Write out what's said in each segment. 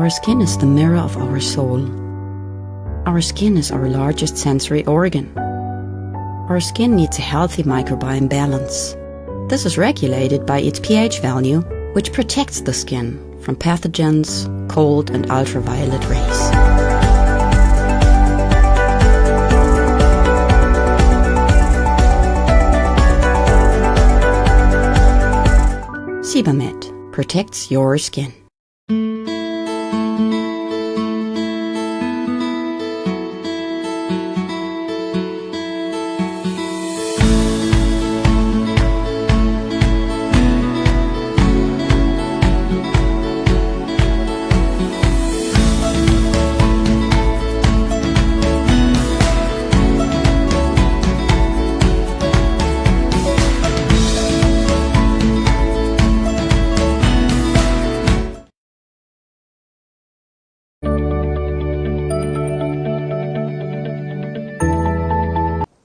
Our skin is the mirror of our soul. Our skin is our largest sensory organ. Our skin needs a healthy microbiome balance. This is regulated by its pH value, which protects the skin from pathogens, cold and ultraviolet rays. Sebamed protects your skin.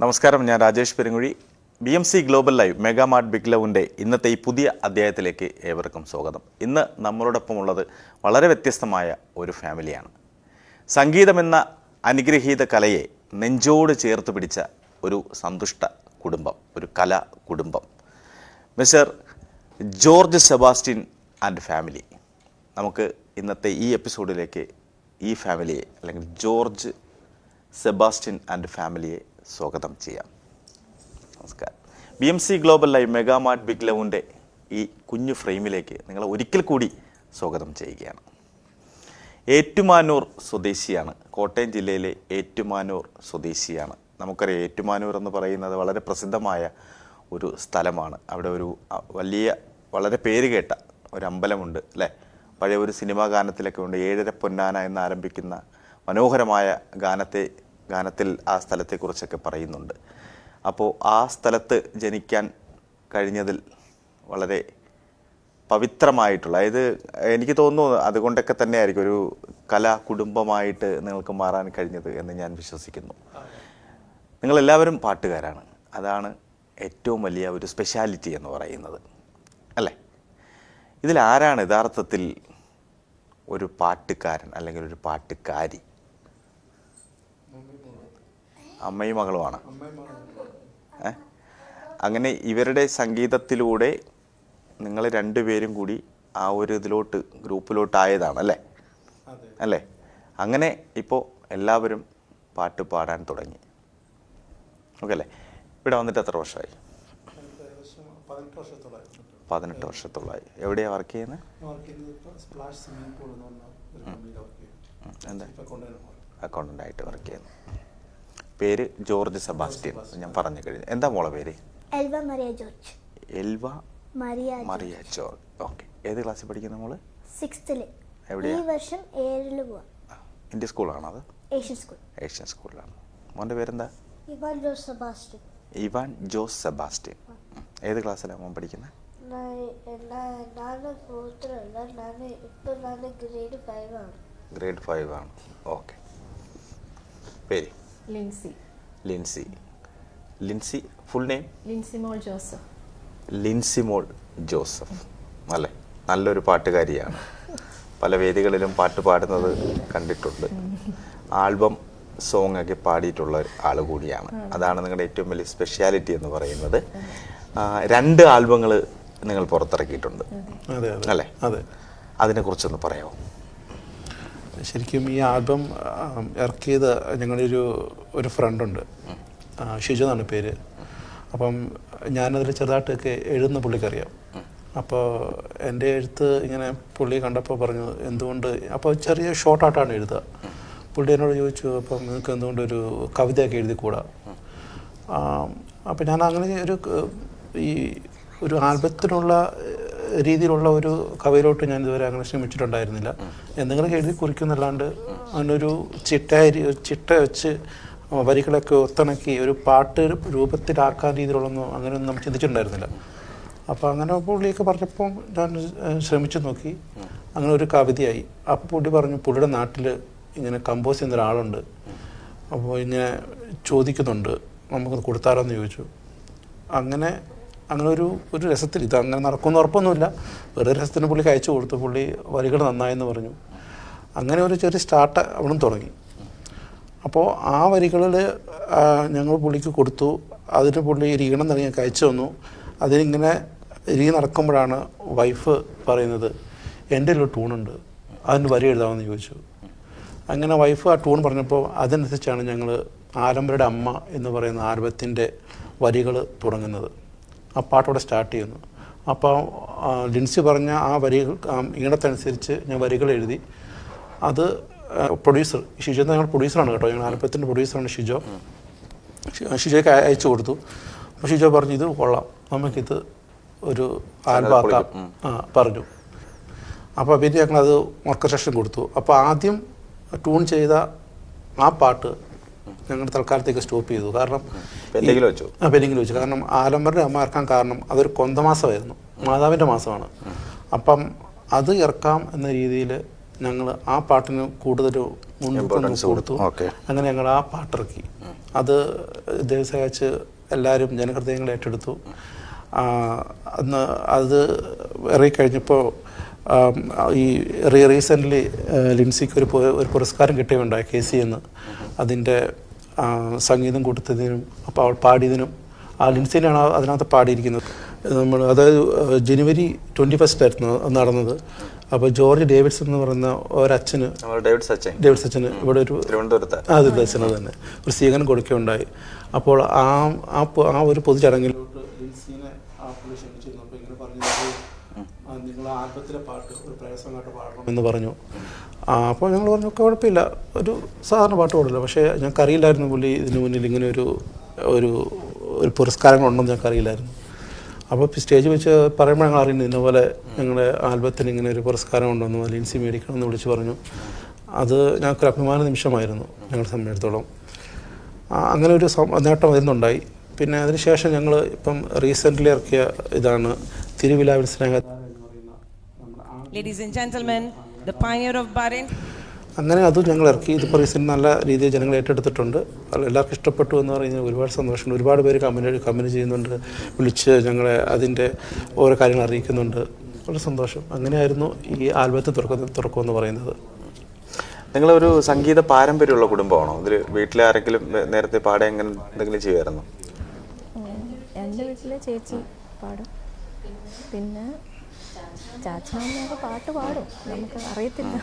നമസ്കാരം, ഞാൻ Rajesh Perunguzhi. BMC global live megamart big ലവിൻ്റെ ഇന്നത്തെ ഈ പുതിയ അധ്യായത്തിലേക്ക് ഏവർക്കും സ്വാഗതം. ഇന്ന് നമ്മളോടൊപ്പം ഉള്ളത് വളരെ വ്യത്യസ്തമായ ഒരു ഫാമിലിയാണ്. സംഗീതമെന്ന അനുഗ്രഹീത കലയെ നെഞ്ചോട് ചേർത്ത് പിടിച്ച ഒരു സന്തുഷ്ട കുടുംബം, ഒരു കലാ കുടുംബം. Mister George Sebastian and family. നമുക്ക് ഇന്നത്തെ ഈ എപ്പിസോഡിലേക്ക് ഈ ഫാമിലിയെ അല്ലെങ്കിൽ ജോർജ് സെബാസ്റ്റ്യൻ ആൻഡ് ഫാമിലിയെ സ്വാഗതം ചെയ്യാം. നമസ്കാരം. BMC global live megamart big ലവിൻ്റെ ഈ കുഞ്ഞു ഫ്രെയിമിലേക്ക് നിങ്ങളെ ഒരിക്കൽ കൂടി സ്വാഗതം ചെയ്യുകയാണ്. ഏറ്റുമാനൂർ സ്വദേശിയാണ്, കോട്ടയം ജില്ലയിലെ ഏറ്റുമാനൂർ സ്വദേശിയാണ്. നമുക്കറിയാം, ഏറ്റുമാനൂർ എന്ന് പറയുന്നത് വളരെ പ്രസിദ്ധമായ ഒരു സ്ഥലമാണ്. അവിടെ ഒരു വളരെ പേര് കേട്ട ഒരു അമ്പലമുണ്ട് അല്ലേ? പഴയ ഒരു സിനിമാ ഗാനത്തിലൊക്കെ ഉണ്ട്, ഏഴര പൊന്നാന എന്ന് ആരംഭിക്കുന്ന മനോഹരമായ ഗാനത്തിൽ ആ സ്ഥലത്തെക്കുറിച്ചൊക്കെ പറയുന്നുണ്ട്. അപ്പോൾ ആ സ്ഥലത്ത് ജനിക്കാൻ കഴിഞ്ഞതിൽ വളരെ പവിത്രമായിട്ടുള്ള, അതായത് എനിക്ക് തോന്നുന്നു അതുകൊണ്ടൊക്കെ തന്നെ ആയിരിക്കും ഒരു കലാ കുടുംബമായിട്ട് നിങ്ങൾക്ക് മാറാൻ കഴിഞ്ഞത് എന്ന് ഞാൻ വിശ്വസിക്കുന്നു. നിങ്ങളെല്ലാവരും പാട്ടുകാരാണ്, അതാണ് ഏറ്റവും വലിയ ഒരു സ്പെഷ്യാലിറ്റി എന്ന് പറയുന്നത് അല്ലേ? ഇതിലാരാണ് യഥാർത്ഥത്തിൽ ഒരു പാട്ടുകാരൻ അല്ലെങ്കിൽ ഒരു പാട്ടുകാരി? അമ്മയും മകളുമാണ്. അങ്ങനെ ഇവരുടെ സംഗീതത്തിലൂടെ നിങ്ങൾ രണ്ടുപേരും കൂടി ആ ഒരു ഗ്രൂപ്പിലോട്ടായതാണ് അല്ലേ? അങ്ങനെ ഇപ്പോൾ എല്ലാവരും പാട്ട് പാടാൻ തുടങ്ങി. ഓക്കെ അല്ലേ? ഇവിടെ വന്നിട്ട് എത്ര വർഷമായി? 18 വർഷത്തോളമായി. എവിടെയാണ് വർക്ക് ചെയ്യുന്നത്? എന്താ? അക്കൗണ്ടൻ്റായിട്ട് വർക്ക് ചെയ്യുന്നു. പേര് ജോർജ് സെബാസ്റ്റ്യൻ, ഞാൻ പറഞ്ഞു കഴിഞ്ഞു. എന്താ മോളെ പേര്? എൽവ മരിയ ജോർജ്. എൽവ മരിയ ജോർജ്. ഓക്കെ. ഏത് ക്ലാസ്സിൽ പഠിക്കുന്ന മോള്? 6th. എവിടെയാ? ഈ വർഷം 7ൽ പോവാ. ഇന്ത്യൻ സ്കൂളാണോ അത്? ഏഷ്യൻ സ്കൂളിലാണ്. മോൻ്റെ പേരെന്താ? ഇവാൻ ജോസ് സെബാസ്റ്റ്യൻ. ഇവാൻ ജോസ് സെബാസ്റ്റ്യൻ. ഏത് ക്ലാസ്സിലാണ് മോൻ പഠിക്കുന്നത്? ഗ്രേഡ് 5 ആണ്. ഓക്കെ. പേര്? ലിൻസി. Full name? ലിൻസിമോൾ ജോസഫ്. അല്ലേ? നല്ലൊരു പാട്ടുകാരിയാണ്. പല വേദികളിലും പാട്ട് പാടുന്നത് കണ്ടിട്ടുണ്ട്. ആൽബം സോങ് ഒക്കെ പാടിയിട്ടുള്ള ആൾ കൂടിയാണ്. അതാണ് നിങ്ങളുടെ ഏറ്റവും വലിയ സ്പെഷ്യാലിറ്റി എന്ന് പറയുന്നത്. 2 ആൽബങ്ങൾ നിങ്ങൾ പുറത്തിറക്കിയിട്ടുണ്ട് അല്ലേ? അതിനെക്കുറിച്ചൊന്ന് പറയാമോ? ശരിക്കും ഈ ആൽബം ഇറക്കിയത് ഞങ്ങളുടെ ഒരു ഫ്രണ്ടുണ്ട്, ഷിജു എന്നാണ് പേര്. അപ്പം ഞാനതിൽ ചെറുതായിട്ടൊക്കെ എഴുതുന്ന പുള്ളിക്കറിയാം. അപ്പോൾ എൻ്റെ എഴുത്ത് ഇങ്ങനെ പുള്ളി കണ്ടപ്പോൾ പറഞ്ഞു എന്തുകൊണ്ട്, അപ്പോൾ ചെറിയ ഷോർട്ടായിട്ടാണ് എഴുതുക. പുള്ളി എന്നോട് ചോദിച്ചു, അപ്പം നിങ്ങൾക്ക് എന്തുകൊണ്ടൊരു കവിതയൊക്കെ എഴുതിക്കൂടാ? അപ്പോൾ ഞാൻ അങ്ങനെ ഒരു ആൽബത്തിനുള്ള രീതിയിലുള്ള ഒരു കവിയിലോട്ട് ഞാൻ ഇതുവരെ അങ്ങനെ ശ്രമിച്ചിട്ടുണ്ടായിരുന്നില്ല. എന്തെങ്കിലും എഴുതി കുറിക്കുന്നല്ലാണ്ട് അതിനൊരു ചിട്ട വെച്ച് വരികളൊക്കെ ഒത്തിണക്കി ഒരു പാട്ട് രൂപത്തിലാക്കാൻ രീതിയിലുള്ളൊന്നും അങ്ങനെയൊന്നും നമ്മൾ ചിന്തിച്ചിട്ടുണ്ടായിരുന്നില്ല. അപ്പോൾ അങ്ങനെ പുള്ളിയൊക്കെ പറഞ്ഞപ്പോൾ ഞാൻ ശ്രമിച്ചു നോക്കി. അങ്ങനെ ഒരു കവിതയായി. അപ്പോൾ പുള്ളി പറഞ്ഞു പുള്ളിയുടെ നാട്ടിൽ ഇങ്ങനെ കമ്പോസ് ചെയ്യുന്ന ഒരാളുണ്ട്, അപ്പോൾ ഇങ്ങനെ ചോദിക്കുന്നുണ്ട്, നമുക്കത് കൊടുത്താലോ എന്ന് ചോദിച്ചു. അങ്ങനെ ഒരു രസത്തിൽ ഇത് അങ്ങനെ നടക്കുമെന്ന് ഉറപ്പൊന്നുമില്ല, വെറുതെ രസത്തിന് പുള്ളിക്ക് അയച്ചു കൊടുത്തു. പുള്ളി വരികൾ നന്നായെന്ന് പറഞ്ഞു. അങ്ങനെ ഒരു ചെറിയ സ്റ്റാർട്ട് അവിടുന്ന് തുടങ്ങി. അപ്പോൾ ആ വരികളിൽ ഞങ്ങൾ പുള്ളിക്ക് കൊടുത്തു. അതിന് പുള്ളി ഈണം നൽകി ഞങ്ങൾക്ക് അയച്ചു തന്നു. അതിനിങ്ങനെ നടക്കുമ്പോഴാണ് വൈഫ് പറയുന്നത്, എൻ്റെ ഒരു ട്യൂണുണ്ട്, അതിന് വരി എഴുതാമെന്ന് ചോദിച്ചു. അങ്ങനെ വൈഫ് ആ ട്യൂൺ പറഞ്ഞപ്പോൾ അതനുസരിച്ചാണ് ഞങ്ങൾ ആലംബരുടെ അമ്മ എന്ന് പറയുന്ന ആൽബത്തിൻ്റെ വരികൾ തുടങ്ങുന്നത്. ആ പാട്ടോടെ സ്റ്റാർട്ട് ചെയ്യുന്നു. അപ്പോൾ ലിൻസി പറഞ്ഞ ആ വരികൾ ഈണത്തനുസരിച്ച് ഞാൻ വരികൾ എഴുതി. അത് പ്രൊഡ്യൂസർ ഷിജോ, ഞങ്ങൾ പ്രൊഡ്യൂസറാണ് കേട്ടോ, ഞങ്ങൾ ആൽബത്തിൻ്റെ പ്രൊഡ്യൂസറാണ് ഷിജോ. ഷിജോയ്ക്ക് അയച്ചു കൊടുത്തു. അപ്പോൾ ഷിജോ പറഞ്ഞു ഇത് കൊള്ളാം, നമുക്കിത് ഒരു ആൽബമാക്കാം പറഞ്ഞു. അപ്പോൾ പിന്നെ ഞങ്ങളത് ഓർക്കസ്ട്രേഷൻ കൊടുത്തു. അപ്പോൾ ആദ്യം ട്യൂൺ ചെയ്ത ആ പാട്ട് ഞങ്ങൾ തൽക്കാലത്തേക്ക് സ്റ്റോപ്പ് ചെയ്തു. കാരണം പെൻഡിങ്ങിൽ വെച്ചു. കാരണം ആലംബരുടെ അമ്മ ഇറക്കാൻ കാരണം അതൊരു കൊന്തമാസമായിരുന്നു, മാതാവിൻ്റെ മാസമാണ്. അപ്പം അത് ഇറക്കാം എന്ന രീതിയിൽ ഞങ്ങൾ ആ പാട്ടിന് കൂടുതൽ മുൻതൂക്കം കൊടുത്തു. അങ്ങനെ ഞങ്ങൾ ആ പാട്ടിറക്കി. അത് ദേവസഹായിച്ച് എല്ലാവരും ജനഹൃദയങ്ങൾ ഏറ്റെടുത്തു. അന്ന് അത് ഇറങ്ങിക്കഴിഞ്ഞപ്പോൾ ഈ റീസെൻ്റ്ലി ലിൻസിക്ക് ഒരു പുരസ്കാരം കിട്ടുകയുണ്ടായി, KC എന്ന്. അതിൻ്റെ സംഗീതം കൊടുത്തതിനും അപ്പോൾ അവൾ പാടിയതിനും. ആ ലിൻസിയിലാണ് അതിനകത്ത് പാടിയിരിക്കുന്നത്. നമ്മൾ അതായത് January 21 ആയിരുന്നു നടന്നത്. അപ്പോൾ ജോർജ് ഡേവിഡ്സൺ എന്ന് പറയുന്ന ഒരച്ഛന്, ഡേവിഡ് സച്ചന് ഇവിടെ ഒരു അച്ഛന് തന്നെ ഒരു സ്വീകരണം കൊടുക്കുകയുണ്ടായി. അപ്പോൾ ആ ഒരു പൊതുചടങ്ങിലോട്ട് ലിൻസിനെ ക്ഷണിച്ചിരുന്നു. അപ്പോൾ ഇങ്ങനെ പറഞ്ഞത് നിങ്ങൾ ആൽബത്തിലെ പാട്ട് ഒരു പ്രയാസമായിട്ട് പാടണം എന്ന് പറഞ്ഞു. അപ്പോൾ ഞങ്ങൾ പറഞ്ഞു കുഴപ്പമില്ല, ഒരു സാധാരണ പാട്ട് പാടില്ല. പക്ഷേ ഞങ്ങൾക്കറിയില്ലായിരുന്നു പുള്ളി ഇതിനു മുന്നിൽ ഇങ്ങനെ ഒരു പുരസ്കാരങ്ങളുണ്ടെന്ന് ഞങ്ങൾക്കറിയില്ലായിരുന്നു. അപ്പോൾ സ്റ്റേജ് വെച്ച് പറയുമ്പോൾ ഞങ്ങൾ അറിയുന്നത് ഇന്നപോലെ ഞങ്ങളുടെ ആൽബത്തിന് ഇങ്ങനെ ഒരു പുരസ്കാരം ഉണ്ടെന്ന് ലിൻസി മേടിക്കണമെന്ന് വിളിച്ച് പറഞ്ഞു. അത് ഞങ്ങൾക്കൊരു അഭിമാന നിമിഷമായിരുന്നു ഞങ്ങളെ സംബന്ധിച്ചിടത്തോളം. അങ്ങനെ ഒരു നേട്ടം അതിന്നുണ്ടായി. പിന്നെ അതിനുശേഷം ഞങ്ങൾ ഇപ്പം റീസെൻ്റ്ലി ഇറക്കിയ ഇതാണ് തിരുവിലാവിൽ സ്നേഹം. Ladies and gentlemen, the pioneer of Bahrain. അങ്ങനെ അതും ഞങ്ങൾ ഇറക്കി. ഇതിപ്പോൾ റീസെൻ്റ് നല്ല രീതിയിൽ ജനങ്ങൾ ഏറ്റെടുത്തിട്ടുണ്ട്. എല്ലാവർക്കും ഇഷ്ടപ്പെട്ടു എന്ന് പറയുന്നത് ഒരുപാട് സന്തോഷമുണ്ട്. ഒരുപാട് പേര് കമൻറ്റ് ചെയ്യുന്നുണ്ട്, വിളിച്ച് ഞങ്ങളെ അതിൻ്റെ ഓരോ കാര്യങ്ങൾ അറിയിക്കുന്നുണ്ട്. വളരെ സന്തോഷം. അങ്ങനെയായിരുന്നു ഈ ആൽബത്തെ തുറക്കുമെന്ന് പറയുന്നത്. നിങ്ങളൊരു സംഗീത പാരമ്പര്യമുള്ള കുടുംബമാണോ? ഇതിൽ വീട്ടിലെ ആരെങ്കിലും നേരത്തെ പാടെ എങ്ങനെ എന്തെങ്കിലും ചെയ്യുമായിരുന്നു? എൻ്റെ വീട്ടിലെ ചേച്ചി പാടും, പിന്നെ ചാച്ചാമ്മയൊക്കെ പാട്ട് പാടും, നമുക്ക് അറിയത്തില്ല.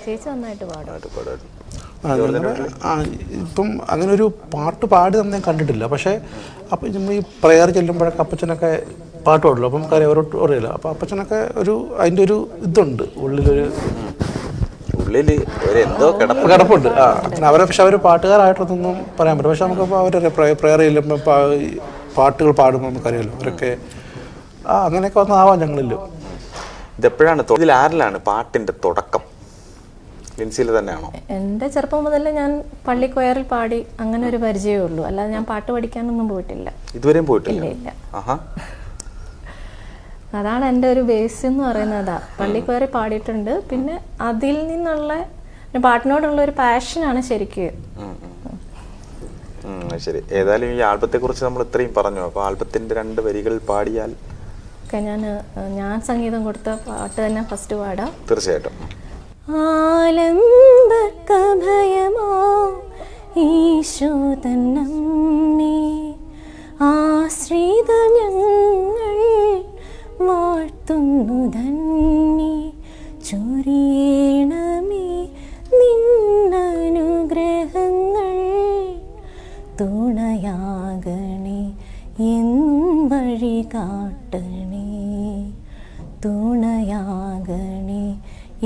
ചേച്ചി നന്നായിട്ട് പാടും. ഇപ്പം അങ്ങനെ ഒരു പാട്ട് പാടി തന്നെ കണ്ടിട്ടില്ല. പക്ഷേ അപ്പം നമ്മൾ ഈ പ്രയർ ചെല്ലുമ്പോഴൊക്കെ അപ്പച്ചനൊക്കെ പാട്ട് പാടുള്ളൂ. അപ്പം കാര്യം അവരോട്ട് അറിയില്ല. അപ്പം അപ്പച്ചനൊക്കെ അതിൻ്റെ ഒരു ഇതുണ്ട്, ഉള്ളിലൊരു കിടപ്പുണ്ട്. അവരെ പക്ഷെ അവർ പാട്ടുകാരായിട്ടൊന്നും പറയാൻ പറ്റില്ല. പക്ഷെ നമുക്കപ്പോൾ അവരുടെ പ്രയർ ചെല്ലുമ്പോൾ പാട്ടുകൾ പാടുമ്പോൾ നമുക്കറിയാമല്ലോ അവരൊക്കെ അങ്ങനെയൊക്കെ വന്നാവാം ഞങ്ങളില്ലോ. ഇതെപ്പോഴാണ് ഇതിൽ ആരിലാണ് പാട്ടിൻ്റെ തുടക്കം? ലിൻസിയിൽ തന്നെയാണോ? എൻ്റെ ചെറുപ്പം മുതൽ ഞാൻ പള്ളി കൊയറിൽ പാടി അങ്ങനെ ഒരു പരിചയമേ ഉള്ളൂ. അല്ലാതെ ഞാൻ പാട്ട് പഠിക്കാനൊന്നും പോയിട്ടില്ല. ഇതുവരെയും പോയിട്ടില്ല? ഇല്ല. അതാണ് എൻ്റെ ഒരു ബേസ് എന്ന് പറയുന്നത്. പള്ളി കൊയറിൽ പാടിയിട്ടുണ്ട്. പിന്നെ അതിൽ നിന്നുള്ള പാട്ടിനോടുള്ള ഒരു പാഷനാണ് ശരിക്കും. ശരി. ഏതായാലും ഈ ആൽബത്തെ കുറിച്ച് നമ്മൾ ഇത്രയും പറഞ്ഞു. അപ്പോൾ ആൽബത്തിൻ്റെ 2 വരികൾ പാടിയാൽ ഞാൻ സംഗീതം കൊടുത്ത പാട്ട് തന്നെ ഫസ്റ്റ് പാടാം. തീർച്ചയായിട്ടും. ആലംബകഭയമോ ഈശോ തന്നമ്മേ, ആശ്രിത ഞങ്ങൾ വാഴ്ത്തുന്നു ധന്യേ, ചൊരിയണമേ നിന്നനുഗ്രഹങ്ങൾ, തുണയാകണേ എന്നും വഴി കാട്ടണേ, തുണയാകണേ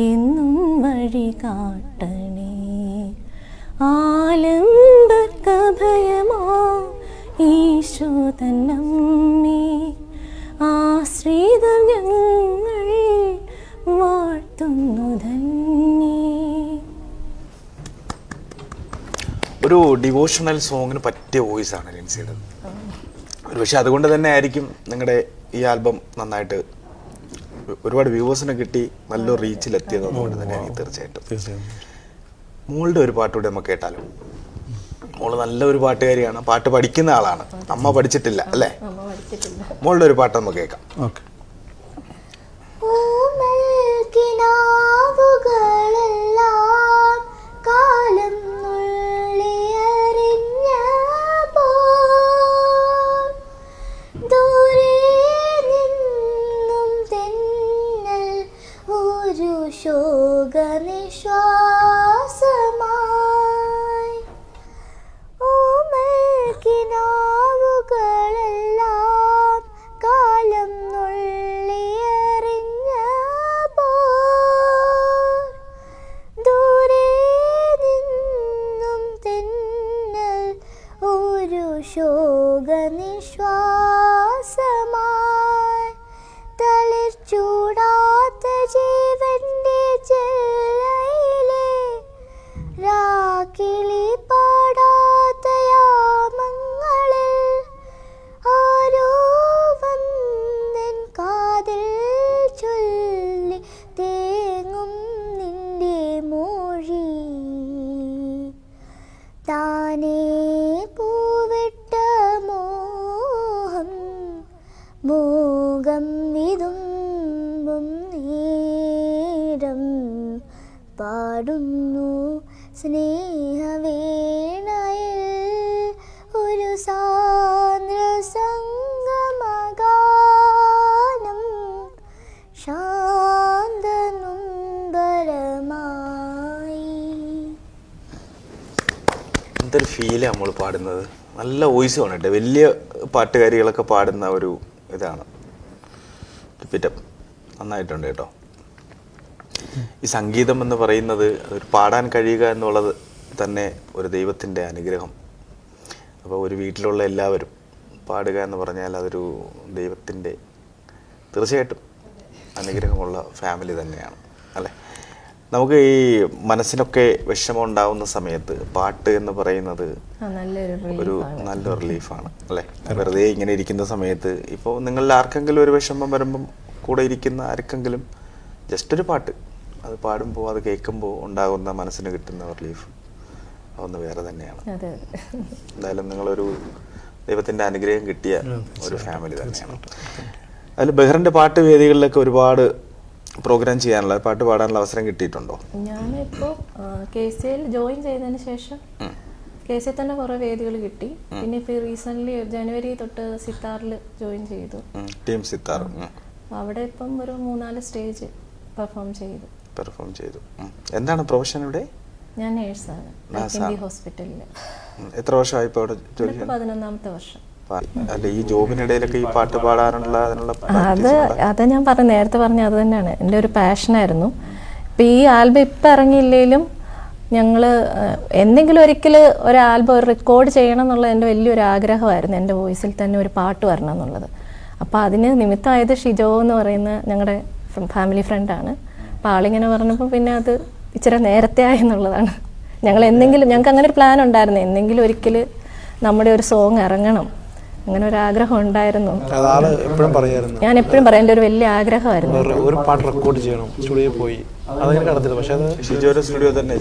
എന്നും വഴി കാട്ടണേ. ആലംബകഭയമോ ഈശോ തന്നമ്മേ, ആശ്രിത ഒരു ഡിവോഷണൽ സോങ്ങിന് പറ്റിയ വോയിസാണ് ലിൻസിയുടേത്. ഒരു പക്ഷേ അതുകൊണ്ട് തന്നെ ആയിരിക്കും നിങ്ങളുടെ ഈ ആൽബം നന്നായിട്ട് ഒരുപാട് വ്യൂവേഴ്സിനെ കിട്ടി നല്ലൊരു റീച്ചിലെത്തിയത്. അതുകൊണ്ട് തന്നെ ആയിരിക്കും തീർച്ചയായിട്ടും. മോളുടെ ഒരു പാട്ടുകൂടെ നമുക്ക് കേട്ടാലോ? മോള് നല്ലൊരു പാട്ടുകാരിയാണ്, പാട്ട് പഠിക്കുന്ന ആളാണ്. അമ്മ പഠിച്ചിട്ടില്ല അല്ലേ? മോളുടെ ഒരു പാട്ട് നമുക്ക് കേൾക്കാം. ഓക്കെ. ശോകനിശ്വാസമായി തളിർച്ചൂടാത്ത ജീവന്റെ ചെല്ലയിലെ രാക്കിളി പാടാത്ത യാമങ്ങളിൽ ആരോ വന്നെൻ കാതിൽ ചൊല്ലി തേങ്ങും നിന്റെ മൊഴി താനേ പൂവിട്ട മോഹം മോകം വിതുമ്പും നേരം പാടുന്നു സ്നേഹവേണയിൽ ഒരു സാന്ദ്ര സംഗമഗാനം ശാന്തനുംബരമായി. എന്തൊരു ഫീലാണ് നമ്മൾ പാടുന്നത്. നല്ല വോയിസ് ആണ് കേട്ടോ. വലിയ പാട്ടുകാരികളൊക്കെ പാടുന്ന ഒരു ഇതാണ്. പിറ്റപ്പ് നന്നായിട്ടുണ്ട് കേട്ടോ. ഈ സംഗീതം എന്ന് പറയുന്നത് അതൊരു പാടാൻ കഴിയുക എന്നുള്ളത് തന്നെ ഒരു ദൈവത്തിൻ്റെ അനുഗ്രഹം. അപ്പോൾ ഒരു വീട്ടിലുള്ള എല്ലാവരും പാടുക എന്ന് പറഞ്ഞാൽ അതൊരു ദൈവത്തിൻ്റെ തീർച്ചയായിട്ടും അനുഗ്രഹമുള്ള ഫാമിലി തന്നെയാണ് അല്ലേ? നമുക്ക് ഈ മനസ്സിനൊക്കെ വിഷമം ഉണ്ടാവുന്ന സമയത്ത് പാട്ട് എന്ന് പറയുന്നത് ഒരു നല്ല റിലീഫാണ് അല്ലേ? വെറുതെ ഇങ്ങനെ ഇരിക്കുന്ന സമയത്ത് ഇപ്പോൾ നിങ്ങളിൽ ആർക്കെങ്കിലും ഒരു വിഷമം വരുമ്പം കൂടെ ഇരിക്കുന്ന ആർക്കെങ്കിലും ജസ്റ്റ് ഒരു പാട്ട് അത് പാടുമ്പോൾ അത് കേൾക്കുമ്പോൾ ഉണ്ടാകുന്ന മനസ്സിന് കിട്ടുന്ന റിലീഫ് അതൊന്ന് വേറെ തന്നെയാണ്. എന്തായാലും നിങ്ങളൊരു ദൈവത്തിൻ്റെ അനുഗ്രഹം കിട്ടിയ ഒരു ഫാമിലി തന്നെയാണ്. അതിൽ ബെഹ്റിൻ്റെ പാട്ട് വേദികളിലൊക്കെ ഒരുപാട് പ്രോഗ്രാം ചെയ്യാനുള്ള പാട്ട് പാടാനുള്ള അവസരം കിട്ടിയിട്ടുണ്ടോ? ഞാനിപ്പോൾ KCL ജോയിൻ ചെയ്തതിന് ശേഷം KCL തന്നെ കുറേ വേദികൾ കിട്ടി. പിന്നെ ഇപ്പോൾ റീസെൻ്റ്ലി ജനുവരി തൊട്ട് സിത്താറിൽ ജോയിൻ ചെയ്തു. ടീം സിത്താർ. അവിടെ ഇപ്പം ഒരു 3-4 സ്റ്റേജ് പെർഫോം ചെയ്തു. എന്താണ് പ്രൊഫഷൻ ഇവിടെ? ഞാൻ നേഴ്സാണ് ഹോസ്പിറ്റലിൽ. എത്ര വർഷമായി ഇപ്പോൾ അവിടെ ജോലി? 11ാമത്തെ വർഷം. അല്ല, ഈ ജോബിനിടയിലൊക്കെ ഈ പാട്ട് പാടാനുള്ള അത് ഞാൻ നേരത്തെ പറഞ്ഞ അത് തന്നെയാണ് എൻ്റെ ഒരു പാഷനായിരുന്നു. ഇപ്പം ഈ ആൽബം ഇപ്പം ഇറങ്ങിയില്ലെങ്കിലും ഞങ്ങൾ എന്തെങ്കിലും ഒരിക്കൽ ഒരു ആൽബം ഒരു റെക്കോർഡ് ചെയ്യണം എന്നുള്ളത് എൻ്റെ വലിയൊരു ആഗ്രഹമായിരുന്നു. എൻ്റെ വോയിസിൽ തന്നെ ഒരു പാട്ട് വരണം എന്നുള്ളത്. അപ്പോൾ അതിന് നിമിത്തമായത് ഷിജോ എന്ന് പറയുന്ന ഞങ്ങളുടെ ഫാമിലി ഫ്രണ്ടാണ്. അപ്പോൾ ആളിങ്ങനെ പറഞ്ഞപ്പോൾ പിന്നെ അത് ഇച്ചിരി നേരത്തെ ആയി എന്നുള്ളതാണ്. ഞങ്ങൾക്ക് അങ്ങനെ ഒരു പ്ലാൻ ഉണ്ടായിരുന്നു, എന്തെങ്കിലും ഒരിക്കൽ നമ്മുടെ ഒരു സോങ് ഇറങ്ങണം, അങ്ങനെ ഒരു ആഗ്രഹം ഉണ്ടായിരുന്നു. ഞാൻ എപ്പോഴും പറയാം, എൻ്റെ ഒരു വലിയ ആഗ്രഹമായിരുന്നു ഒരു പാട്ട് റെക്കോർഡ് ചെയ്യണം. സ്റ്റുഡിയോയിൽ പോയി അതങ്ങനെ കടത്തില്ല. പക്ഷെ അത് സ്റ്റുഡിയോ തന്നെ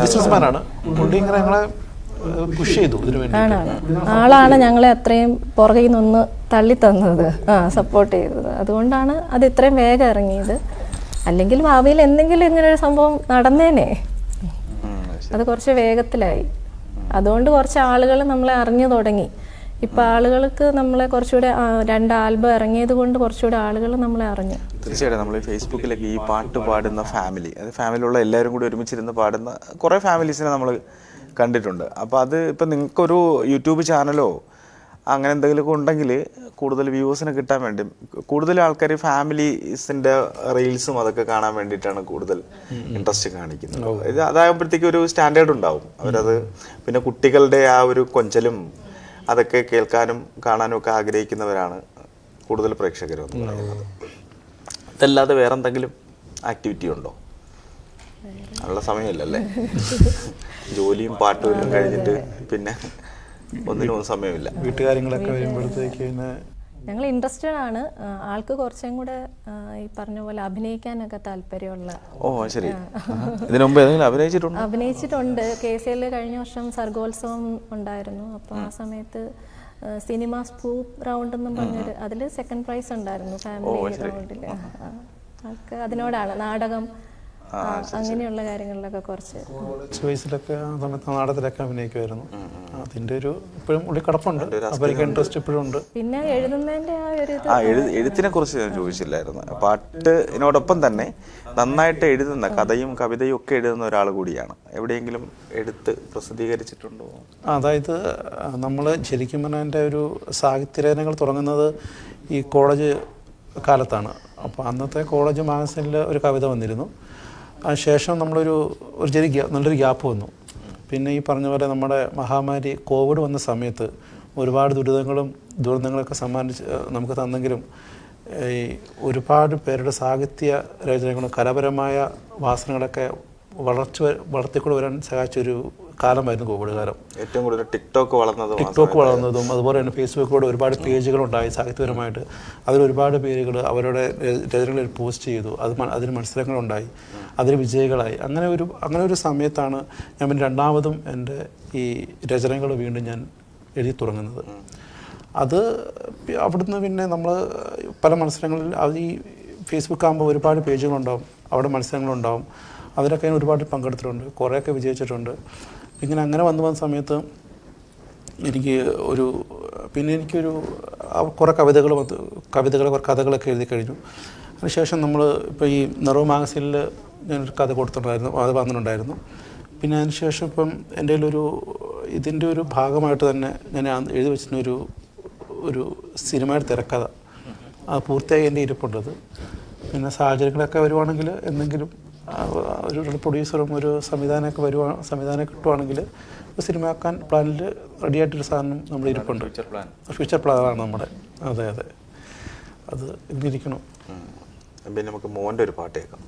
ബിസിനസ്മാനാണ്. പുള്ളി ഇങ്ങനെ ഞങ്ങളെ പുഷ് ചെയ്തു ഇതിനു വേണ്ടി. ആളാണ് ഞങ്ങളെ അത്രയും പുറകിൽ നിന്ന് തള്ളി തന്നത്, സപ്പോർട്ട് ചെയ്തത്. അതുകൊണ്ടാണ് അത് ഇത്രയും വേഗം ഇറങ്ങിയത്. അല്ലെങ്കിൽ ഭാവിയിൽ എന്തെങ്കിലും ഇങ്ങനെ ഒരു സംഭവം നടന്നേനെ. അത് കുറച്ച് വേഗത്തിലായി. അതുകൊണ്ട് കുറച്ച് ആളുകൾ നമ്മളെ അറിഞ്ഞു തുടങ്ങി. ഇപ്പം ആളുകൾക്ക് നമ്മളെ കുറച്ചുകൂടെ 2 ആൽബം ഇറങ്ങിയത് കൊണ്ട് കുറച്ചുകൂടെ ആളുകൾ നമ്മളെ അറിഞ്ഞു. തീർച്ചയായിട്ടും നമ്മൾ ഫേസ്ബുക്കിലൊക്കെ ഈ പാട്ട് പാടുന്ന ഫാമിലി, അത് ഫാമിലിയുള്ള എല്ലാവരും കൂടി ഒരുമിച്ചിരുന്ന് പാടുന്ന കുറേ ഫാമിലീസിനെ നമ്മൾ കണ്ടിട്ടുണ്ട്. അപ്പോൾ അത് ഇപ്പം നിങ്ങൾക്കൊരു യൂട്യൂബ് ചാനലോ അങ്ങനെ എന്തെങ്കിലുമൊക്കെ ഉണ്ടെങ്കിൽ കൂടുതൽ വ്യൂവേഴ്സിനെ കിട്ടാൻ വേണ്ടി കൂടുതൽ ആൾക്കാർ ഫാമിലീസിൻ്റെ റീൽസും അതൊക്കെ കാണാൻ വേണ്ടിയിട്ടാണ് കൂടുതൽ ഇൻട്രസ്റ്റ് കാണിക്കുന്നത്. ഇത് അതാകുമ്പോഴത്തേക്കും ഒരു സ്റ്റാൻഡേർഡ് ഉണ്ടാവും അവരത്. പിന്നെ കുട്ടികളുടെ ആ ഒരു കൊഞ്ചലും അതൊക്കെ കേൾക്കാനും കാണാനും ഒക്കെ ആഗ്രഹിക്കുന്നവരാണ് കൂടുതൽ പ്രേക്ഷകരെന്ന് പറയുന്നത്. ഇതല്ലാതെ വേറെ എന്തെങ്കിലും ആക്ടിവിറ്റി ഉണ്ടോ? അതിനുള്ള സമയമില്ലല്ലേ? ജോലിയും പാട്ടും എല്ലാം കഴിഞ്ഞിട്ട് പിന്നെ ഒന്നിനും സമയമില്ല. വീട്ടുകാര്യങ്ങളൊക്കെ വരുമ്പോഴത്തേക്ക് പിന്നെ ഞങ്ങൾ ഇൻട്രസ്റ്റഡ് ആണ്. ആൾക്ക് കുറച്ചും കൂടെ ഈ പറഞ്ഞ പോലെ അഭിനയിക്കാനൊക്കെ താല്പര്യമുള്ള. ഓ ശരി. ഇതിനു മുമ്പ് ഏതെങ്കിലും അഭിനയിച്ചിട്ടുണ്ട്. KCL കഴിഞ്ഞ വർഷം സർഗോത്സവം ഉണ്ടായിരുന്നു. അപ്പോൾ ആ സമയത്ത് സിനിമ സ്പൂപ്പ് റൗണ്ട് എന്നും പറഞ്ഞൊരു അതിൽ സെക്കൻഡ് പ്രൈസ് ഉണ്ടായിരുന്നു ഫാമിലി റൗണ്ടിൽ. ആൾക്ക് അതിനോടാണ് നാടകം അങ്ങനെയുള്ള കാര്യങ്ങളിലൊക്കെ കുറച്ച് വയസ്സിലൊക്കെ ആ സമയത്ത് നാടകത്തിലൊക്കെ അഭിനയിക്കുമായിരുന്നു. അതിൻ്റെ ഒരു ഇപ്പോഴും ഉള്ളിൽ കിടപ്പുണ്ട്, അവർക്ക് ഇൻട്രസ്റ്റ് ഇപ്പോഴും ഉണ്ട്. പിന്നെ എഴുതുന്നതിൻ്റെ ആ ഒരു എഴുത്തിനെ കുറിച്ച് ഞാൻ ചോദിച്ചില്ലായിരുന്നു. പാട്ടിനോടൊപ്പം തന്നെ നന്നായിട്ട് എഴുതുന്ന കഥയും കവിതയും ഒക്കെ എഴുതുന്ന ഒരാൾ കൂടിയാണ്. എവിടെയെങ്കിലും എടുത്ത് പ്രസിദ്ധീകരിച്ചിട്ടുണ്ടോ? അതായത് നമ്മൾ ശരിക്കും പറഞ്ഞാൽ എൻ്റെ ഒരു സാഹിത്യരചനകൾ തുടങ്ങുന്നത് ഈ കോളേജ് കാലത്താണ്. അപ്പോൾ അന്നത്തെ കോളേജ് മാഗസിനിൽ ഒരു കവിത വന്നിരുന്നു. അതിനുശേഷം നമ്മളൊരു നല്ലൊരു ഗ്യാപ്പ് വന്നു. പിന്നെ ഈ പറഞ്ഞ പോലെ നമ്മുടെ മഹാമാരി കോവിഡ് വന്ന സമയത്ത് ഒരുപാട് ദുരന്തങ്ങളൊക്കെ സമ്മാനിച്ച് നമുക്ക് തന്നെങ്കിലും ഈ ഒരുപാട് പേരുടെ സാഹിത്യ രചനകളും കലാപരമായ വാസനകളൊക്കെ വളർത്തിക്കൊണ്ട് വരാൻ സഹായിച്ചൊരു കാലമായിരുന്നു കോവിഡ് കാലം. ഏറ്റവും കൂടുതൽ ടിക്ടോക്ക് വളർന്നതും അതുപോലെ തന്നെ ഫേസ്ബുക്കിലൂടെ ഒരുപാട് പേജുകളുണ്ടായി സാഹിത്യപരമായിട്ട്. അതിലൊരുപാട് പേരുകൾ അവരുടെ രചനകളിൽ പോസ്റ്റ് ചെയ്തു. അതിന് മത്സരങ്ങളുണ്ടായി, അതിൽ വിജയികളായി. അങ്ങനെ ഒരു സമയത്താണ് ഞാൻ പിന്നെ രണ്ടാമതും എൻ്റെ ഈ രചനകൾ വീണ്ടും ഞാൻ എഴുതി തുടങ്ങുന്നത്. അത് അവിടുന്ന് പിന്നെ നമ്മൾ പല മത്സരങ്ങളിൽ അത് ഈ ഫേസ്ബുക്ക് ആകുമ്പോൾ ഒരുപാട് പേജുകളുണ്ടാവും, അവിടെ മത്സരങ്ങളുണ്ടാവും. അതിലൊക്കെ ഞാൻ ഒരുപാട് പങ്കെടുത്തിട്ടുണ്ട്, കുറേയൊക്കെ വിജയിച്ചിട്ടുണ്ട്. അങ്ങനെ വന്ന സമയത്ത് എനിക്കൊരു കുറേ കഥകളൊക്കെ എഴുതി കഴിഞ്ഞു. അതിനുശേഷം നമ്മൾ ഇപ്പോൾ ഈ നെറോ മാഗസിനിൽ ഞാനൊരു കഥ കൊടുത്തിട്ടുണ്ടായിരുന്നു, അത് വന്നിട്ടുണ്ടായിരുന്നു. പിന്നെ അതിനുശേഷം ഇപ്പം എൻ്റെ ഇതിൻ്റെ ഒരു ഭാഗമായിട്ട് തന്നെ ഞാൻ എഴുതി വെച്ചിരുന്ന ഒരു സിനിമയുടെ തിരക്കഥ അത് പൂർത്തിയായി എൻ്റെ ഇരിപ്പുണ്ടത്. പിന്നെ സാഹചര്യങ്ങളൊക്കെ വരുവാണെങ്കിൽ എന്തെങ്കിലും ഒരു പ്രൊഡ്യൂസറും ഒരു സംവിധാനം കിട്ടുവാണെങ്കിൽ സിനിമയാക്കാൻ പ്ലാനിൽ റെഡിയായിട്ടൊരു സാധനം നമ്മുടെ ഇരിപ്പുണ്ട്. ഫ്യൂച്ചർ പ്ലാനാണ് നമ്മുടെ. അതെ അത് ഇരിക്കണം. പിന്നെ നമുക്ക് മോൻ്റെ ഒരു പാട്ട് കേൾക്കാം.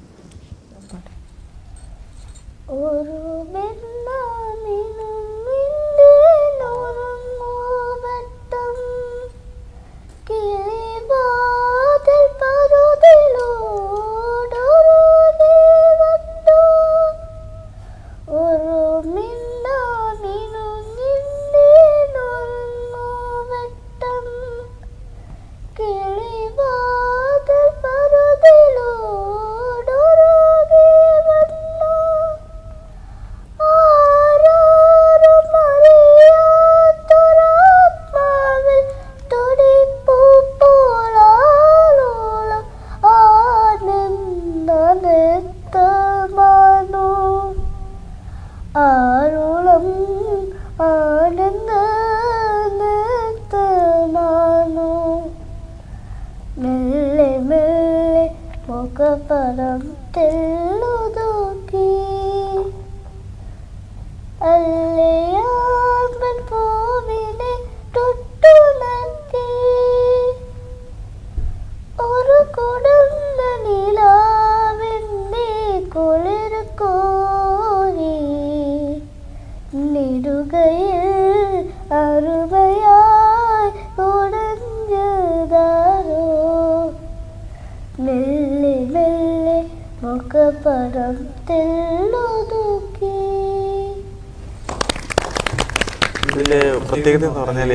ഇതിൻ്റെ പ്രത്യേകത എന്ന് പറഞ്ഞാൽ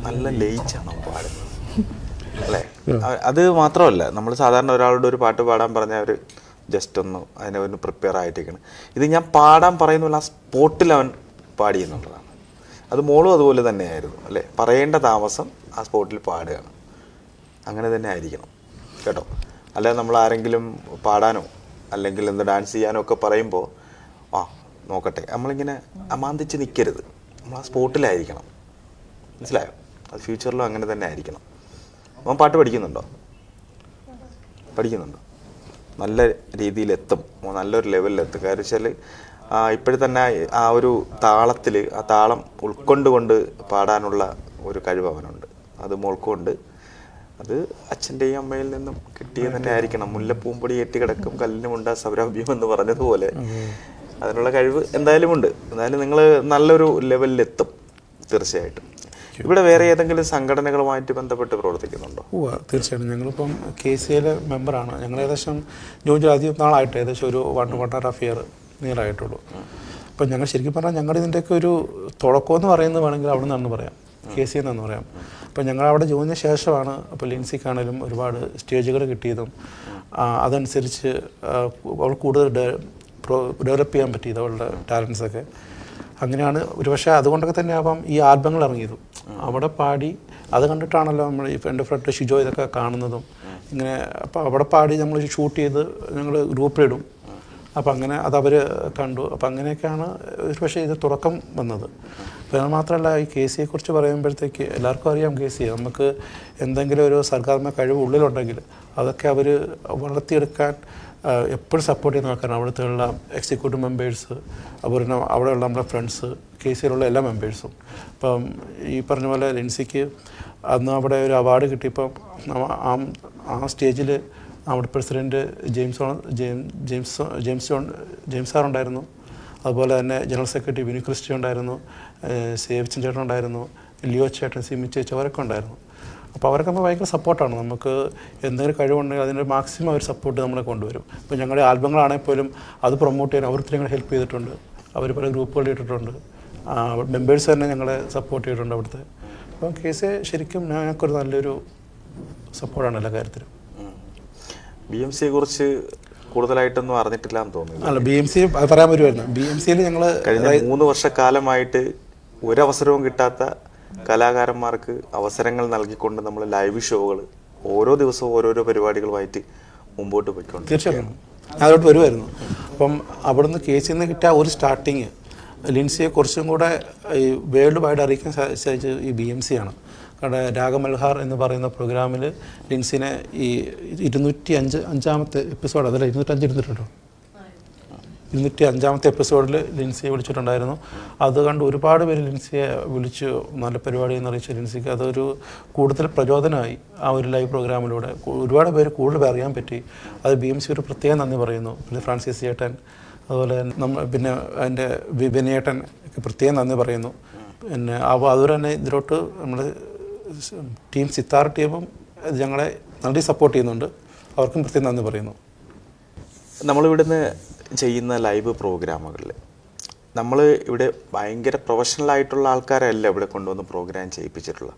നല്ല ലയിച്ചാണ് പാടുന്നത് അല്ലേ? അത് മാത്രമല്ല, നമ്മൾ സാധാരണ ഒരാളോട് ഒരു പാട്ട് പാടാൻ പറഞ്ഞാൽ അവർ ജസ്റ്റ് അതിനെ ഒന്ന് പ്രിപ്പയർ ആയിട്ടേക്കാണ്. ഇത് ഞാൻ പാടാൻ പറയുന്നില്ല, ആ സ്പോട്ടിൽ അവൻ പാടിയെന്നുള്ളതാണ്. അത് മോളും അതുപോലെ തന്നെയായിരുന്നു അല്ലേ? പറയേണ്ട താമസം ആ സ്പോട്ടിൽ പാടുകയാണ്. അങ്ങനെ തന്നെ ആയിരിക്കണം കേട്ടോ. അല്ലാതെ നമ്മൾ ആരെങ്കിലും പാടാനോ അല്ലെങ്കിൽ ഡാൻസ് ചെയ്യാനോ ഒക്കെ പറയുമ്പോൾ നോക്കട്ടെ, നമ്മളിങ്ങനെ അമാന്തിച്ച് നിൽക്കരുത്. നമ്മൾ ആ സ്പോട്ടിലായിരിക്കണം. മനസ്സിലായോ? അത് ഫ്യൂച്ചറിലും അങ്ങനെ തന്നെ ആയിരിക്കണം. അവൻ പാട്ട് പഠിക്കുന്നുണ്ടോ? നല്ല രീതിയിലെത്തും, നല്ലൊരു ലെവലിലെത്തും. കാരണം വെച്ചാൽ ഇപ്പോഴത്തന്നെ ആ ഒരു താളത്തിൽ ആ താളം ഉൾക്കൊണ്ടുകൊണ്ട് പാടാനുള്ള ഒരു കഴിവ് അവനുണ്ട്. അത് മോൾക്കുണ്ട്. അത് അച്ഛൻ്റെയും അമ്മയിൽ നിന്നും കിട്ടിയത് തന്നെ ആയിരിക്കണം. മുല്ലപ്പൂമ്പൊടി ഏറ്റുകിടക്കും കല്ലിനുമുണ്ട സൗരഭ്യം എന്ന് പറഞ്ഞതുപോലെ അതിനുള്ള കഴിവ് എന്തായാലും ഉണ്ട്. എന്തായാലും നിങ്ങൾ നല്ലൊരു ലെവലിലെത്തും തീർച്ചയായിട്ടും. ഇവിടെ വേറെ ഏതെങ്കിലും സംഘടനകളുമായിട്ട് ബന്ധപ്പെട്ട് പ്രവർത്തിക്കുന്നുണ്ടോ? തീർച്ചയായിട്ടും. ഞങ്ങളിപ്പം KCL മെമ്പറാണ്. ഞങ്ങൾ ഏകദേശം ജോലി അധികം നാളായിട്ട് ഏകദേശം ഒരു 1.5 ഇയർ നിയറായിട്ടുള്ളൂ. അപ്പം ഞങ്ങൾ ശരിക്കും പറഞ്ഞാൽ ഞങ്ങളുടെ ഇതിൻ്റെയൊക്കെ ഒരു തുടക്കമെന്ന് പറയുന്നത് വേണമെങ്കിൽ അവിടെ നിന്നാണെന്ന് പറയാം, KCL എന്ന് പറയാം. അപ്പം ഞങ്ങളവിടെ ജോലിന് ശേഷമാണ് അപ്പോൾ ലിൻസിക്കാണേലും ഒരുപാട് സ്റ്റേജുകൾ കിട്ടിയതും അതനുസരിച്ച് അവൾ കൂടുതൽ ഡെവലപ്പ് ചെയ്യാൻ പറ്റിയത് അവളുടെ ടാലൻസൊക്കെ. അങ്ങനെയാണ് ഒരുപക്ഷെ അതുകൊണ്ടൊക്കെ തന്നെ ആവാം ഈ ആൽബങ്ങൾ ഇറങ്ങിയതും. അവിടെ പാടി അത് കണ്ടിട്ടാണല്ലോ നമ്മൾ എൻ്റെ ഫ്രണ്ട് ഷിജോ ഇതൊക്കെ കാണുന്നതും. ഇങ്ങനെ അപ്പോൾ അവിടെ പാടി നമ്മൾ ഷൂട്ട് ചെയ്ത് ഞങ്ങൾ ഗ്രൂപ്പിലിടും. അപ്പോൾ അങ്ങനെ അതവർ കണ്ടു. അപ്പോൾ അങ്ങനെയൊക്കെയാണ് ഒരുപക്ഷെ ഇത് തുടക്കം വന്നത്. അപ്പോൾ അത് മാത്രമല്ല ഈ KCയെ കുറിച്ച് പറയുമ്പോഴത്തേക്ക് എല്ലാവർക്കും അറിയാം KC നമുക്ക് എന്തെങ്കിലും ഒരു സർഗാത്മക കഴിവ് ഉള്ളിലുണ്ടെങ്കിൽ അതൊക്കെ അവർ വളർത്തിയെടുക്കാൻ എപ്പോഴും സപ്പോർട്ട് ചെയ്യുന്ന ആൾക്കാരാണ്. അവിടുത്തെ ഉള്ള എക്സിക്യൂട്ടീവ് മെമ്പേഴ്സ്, അതുപോലെ തന്നെ അവിടെയുള്ള നമ്മുടെ ഫ്രണ്ട്സ്, KCയിലുള്ള എല്ലാ മെമ്പേഴ്സും. ഇപ്പം ഈ പറഞ്ഞ പോലെ ലിൻസിക്ക് അന്ന് അവിടെ ഒരു അവാർഡ് കിട്ടിയപ്പം ആ സ്റ്റേജിൽ നമ്മുടെ പ്രസിഡൻറ്റ് ജെയിംസ് സാർ ഉണ്ടായിരുന്നു. അതുപോലെ തന്നെ ജനറൽ സെക്രട്ടറി വിനു ക്രിസ്റ്റി ഉണ്ടായിരുന്നു, സേവ്ചൻ ചേട്ടൻ ഉണ്ടായിരുന്നു, ലിയോ ചേട്ടൻ, സിമി ചേച്ചി, അവരൊക്കെ ഉണ്ടായിരുന്നു. അപ്പോൾ അവരൊക്കെ ഭയങ്കര സപ്പോർട്ടാണ്. നമുക്ക് എന്തെങ്കിലും കഴിവുണ്ടെങ്കിൽ അതിൻ്റെ മാക്സിമം അവർ സപ്പോർട്ട് നമ്മളെ കൊണ്ടുവരും. ഇപ്പോൾ ഞങ്ങളുടെ ആൽബങ്ങളാണെങ്കിൽ പോലും അത് പ്രൊമോട്ട് ചെയ്യാൻ അവർ ഞങ്ങളെ ഹെൽപ്പ് ചെയ്തിട്ടുണ്ട്. അവർ പല ഗ്രൂപ്പുകൾ ഇട്ടിട്ടുണ്ട്. മെമ്പേഴ്സ് തന്നെ ഞങ്ങളെ സപ്പോർട്ട് ചെയ്തിട്ടുണ്ട് അവിടുത്തെ. അപ്പം KC ശരിക്കും ഞങ്ങൾക്കൊരു നല്ലൊരു സപ്പോർട്ടാണ് എല്ലാ കാര്യത്തിലും. BMCയെ കുറിച്ച് കൂടുതലായിട്ടൊന്നും അറിഞ്ഞിട്ടില്ല എന്ന് തോന്നുന്നു. അല്ല, BMC പറയാൻ വരുമായിരുന്നു. BMCയിൽ ഞങ്ങൾ കഴിഞ്ഞ 3 വർഷക്കാലമായിട്ട് ഒരവസരവും കിട്ടാത്ത കലാകാരന്മാർക്ക് അവസരങ്ങൾ നൽകിക്കൊണ്ട് നമ്മൾ ലൈവ് ഷോകൾ ഓരോ ദിവസവും ഓരോരോ പരിപാടികളുമായിട്ട് മുമ്പോട്ട് പോയിക്കൊണ്ട് തീർച്ചയായും അതോട്ട് വരുമായിരുന്നു. അപ്പം അവിടുന്ന് KCയിൽ നിന്ന് കിട്ടിയ ഒരു സ്റ്റാർട്ടിങ് ലിൻസിയെ കുറച്ചും കൂടെ ഈ വേൾഡ് വൈഡ് അറിയിക്കാൻ സാധിച്ചത് ഈ BMC ആണ്. കാരണം രാഗമൽഹാർ എന്ന് പറയുന്ന പ്രോഗ്രാമിൽ ലിൻസിനെ ഈ 205 എപ്പിസോഡ്, അതല്ല 205 ഇരുന്നിട്ടുണ്ടോ, 205 എപ്പിസോഡിൽ ലിൻസിയെ വിളിച്ചിട്ടുണ്ടായിരുന്നു. അത് കണ്ട് ഒരുപാട് പേര് ലിൻസിയെ വിളിച്ച് നല്ല പരിപാടി എന്ന് അറിയിച്ച ലിൻസിക്ക് അതൊരു കൂടുതൽ പ്രചോദനമായി. ആ ഒരു ലൈവ് പ്രോഗ്രാമിലൂടെ ഒരുപാട് പേര് കൂടുതൽ അറിയാൻ പറ്റി. അത് BMC ഒരു പ്രത്യേകം നന്ദി പറയുന്നു. പിന്നെ ഫ്രാൻസിസ് ചേട്ടൻ, അതുപോലെ പിന്നെ അതിൻ്റെ വിനയേട്ടൻ ഒക്കെ പ്രത്യേകം നന്ദി പറയുന്നു. പിന്നെ അതുപോലെ തന്നെ ഇതിലോട്ട് നമ്മൾ ടീം സിത്താർ ടീമും ഞങ്ങളെ നല്ല സപ്പോർട്ട് ചെയ്യുന്നുണ്ട്. അവർക്കും പ്രത്യേകം നന്ദി പറയുന്നു. നമ്മളിവിടുന്ന് ചെയ്യുന്ന ലൈവ് പ്രോഗ്രാമുകളിൽ നമ്മൾ ഇവിടെ ഭയങ്കര പ്രൊഫഷണലായിട്ടുള്ള ആൾക്കാരല്ല ഇവിടെ കൊണ്ടുവന്ന് പ്രോഗ്രാം ചെയ്യിപ്പിച്ചിട്ടുള്ള.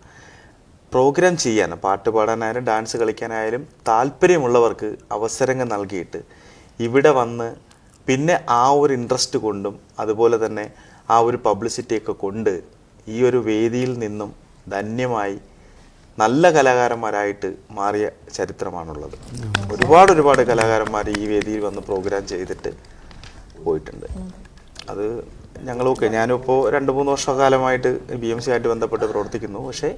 പ്രോഗ്രാം ചെയ്യാൻ, പാട്ട് പാടാനായാലും ഡാൻസ് കളിക്കാനായാലും താല്പര്യമുള്ളവർക്ക് അവസരങ്ങൾ നൽകിയിട്ട് ഇവിടെ വന്ന് പിന്നെ ആ ഒരു ഇൻട്രസ്റ്റ് കൊണ്ടും അതുപോലെ തന്നെ ആ ഒരു പബ്ലിസിറ്റിയൊക്കെ കൊണ്ട് ഈ ഒരു വേദിയിൽ നിന്നും ധന്യമായി നല്ല കലാകാരന്മാരായിട്ട് മാറിയ ചരിത്രമാണുള്ളത്. ഒരുപാട് കലാകാരന്മാർ ഈ വേദിയിൽ വന്ന് പ്രോഗ്രാം ചെയ്തിട്ട് പോയിട്ടുണ്ട്. അത് ഞങ്ങളൊക്കെ, ഞാനിപ്പോൾ 2-3 വർഷക്കാലമായിട്ട് BMC ആയിട്ട് ബന്ധപ്പെട്ട് പ്രവർത്തിക്കുന്നു. പക്ഷേ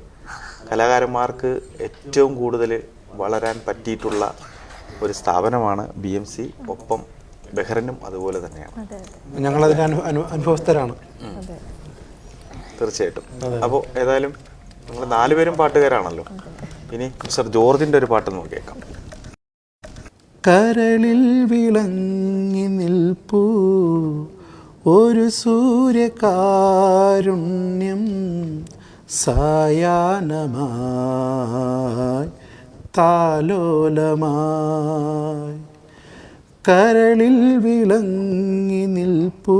കലാകാരന്മാർക്ക് ഏറ്റവും കൂടുതൽ വളരാൻ പറ്റിയിട്ടുള്ള ഒരു സ്ഥാപനമാണ് BMC. ഒപ്പം ബെഹ്റിനും അതുപോലെ തന്നെയാണ്. ഞങ്ങളതിന് അനുഭവസ്ഥരാണ് തീർച്ചയായിട്ടും. അപ്പോൾ ഏതായാലും നിങ്ങൾ 4 പേരും പാട്ടുകാരാണല്ലോ. ഇനി സർ ജോർജിൻ്റെ ഒരു പാട്ട് നമുക്ക് കേൾക്കാം. കരളിൽ വിളങ്ങി നിൽപ്പൂ ഒരു സൂര്യകാരുണ്യം സായാഹ്നമായി താലോലമായി. കരളിൽ വിളങ്ങി നിൽപ്പൂ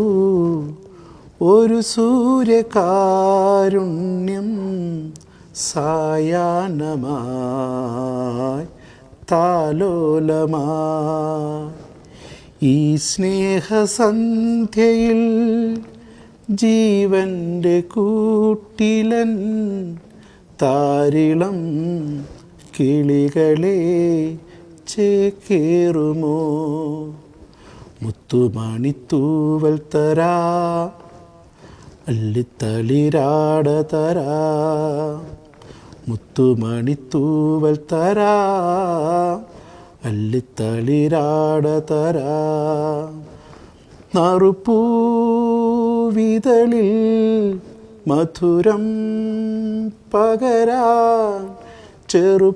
ഒരു സൂര്യകാരുണ്യം സായാഹ്നമായി താലോലമായി. ഈ സ്നേഹസന്ധ്യയിൽ ജീവൻ്റെ കൂട്ടിലൻ താരിളം കിളികളെ ചേക്കേറുമോ. മുത്തുമണിത്തൂവൽ തരാ അല്ലിത്തളിരാട തരാ. മുത്തുമണിത്തൂവൽ തരാ അല്ലിത്തളിരാട തരാ. നറുപ്പൂവിതളിൽ മധുരം പകരാൻ ചെറുപൂങ്കാറ്റായി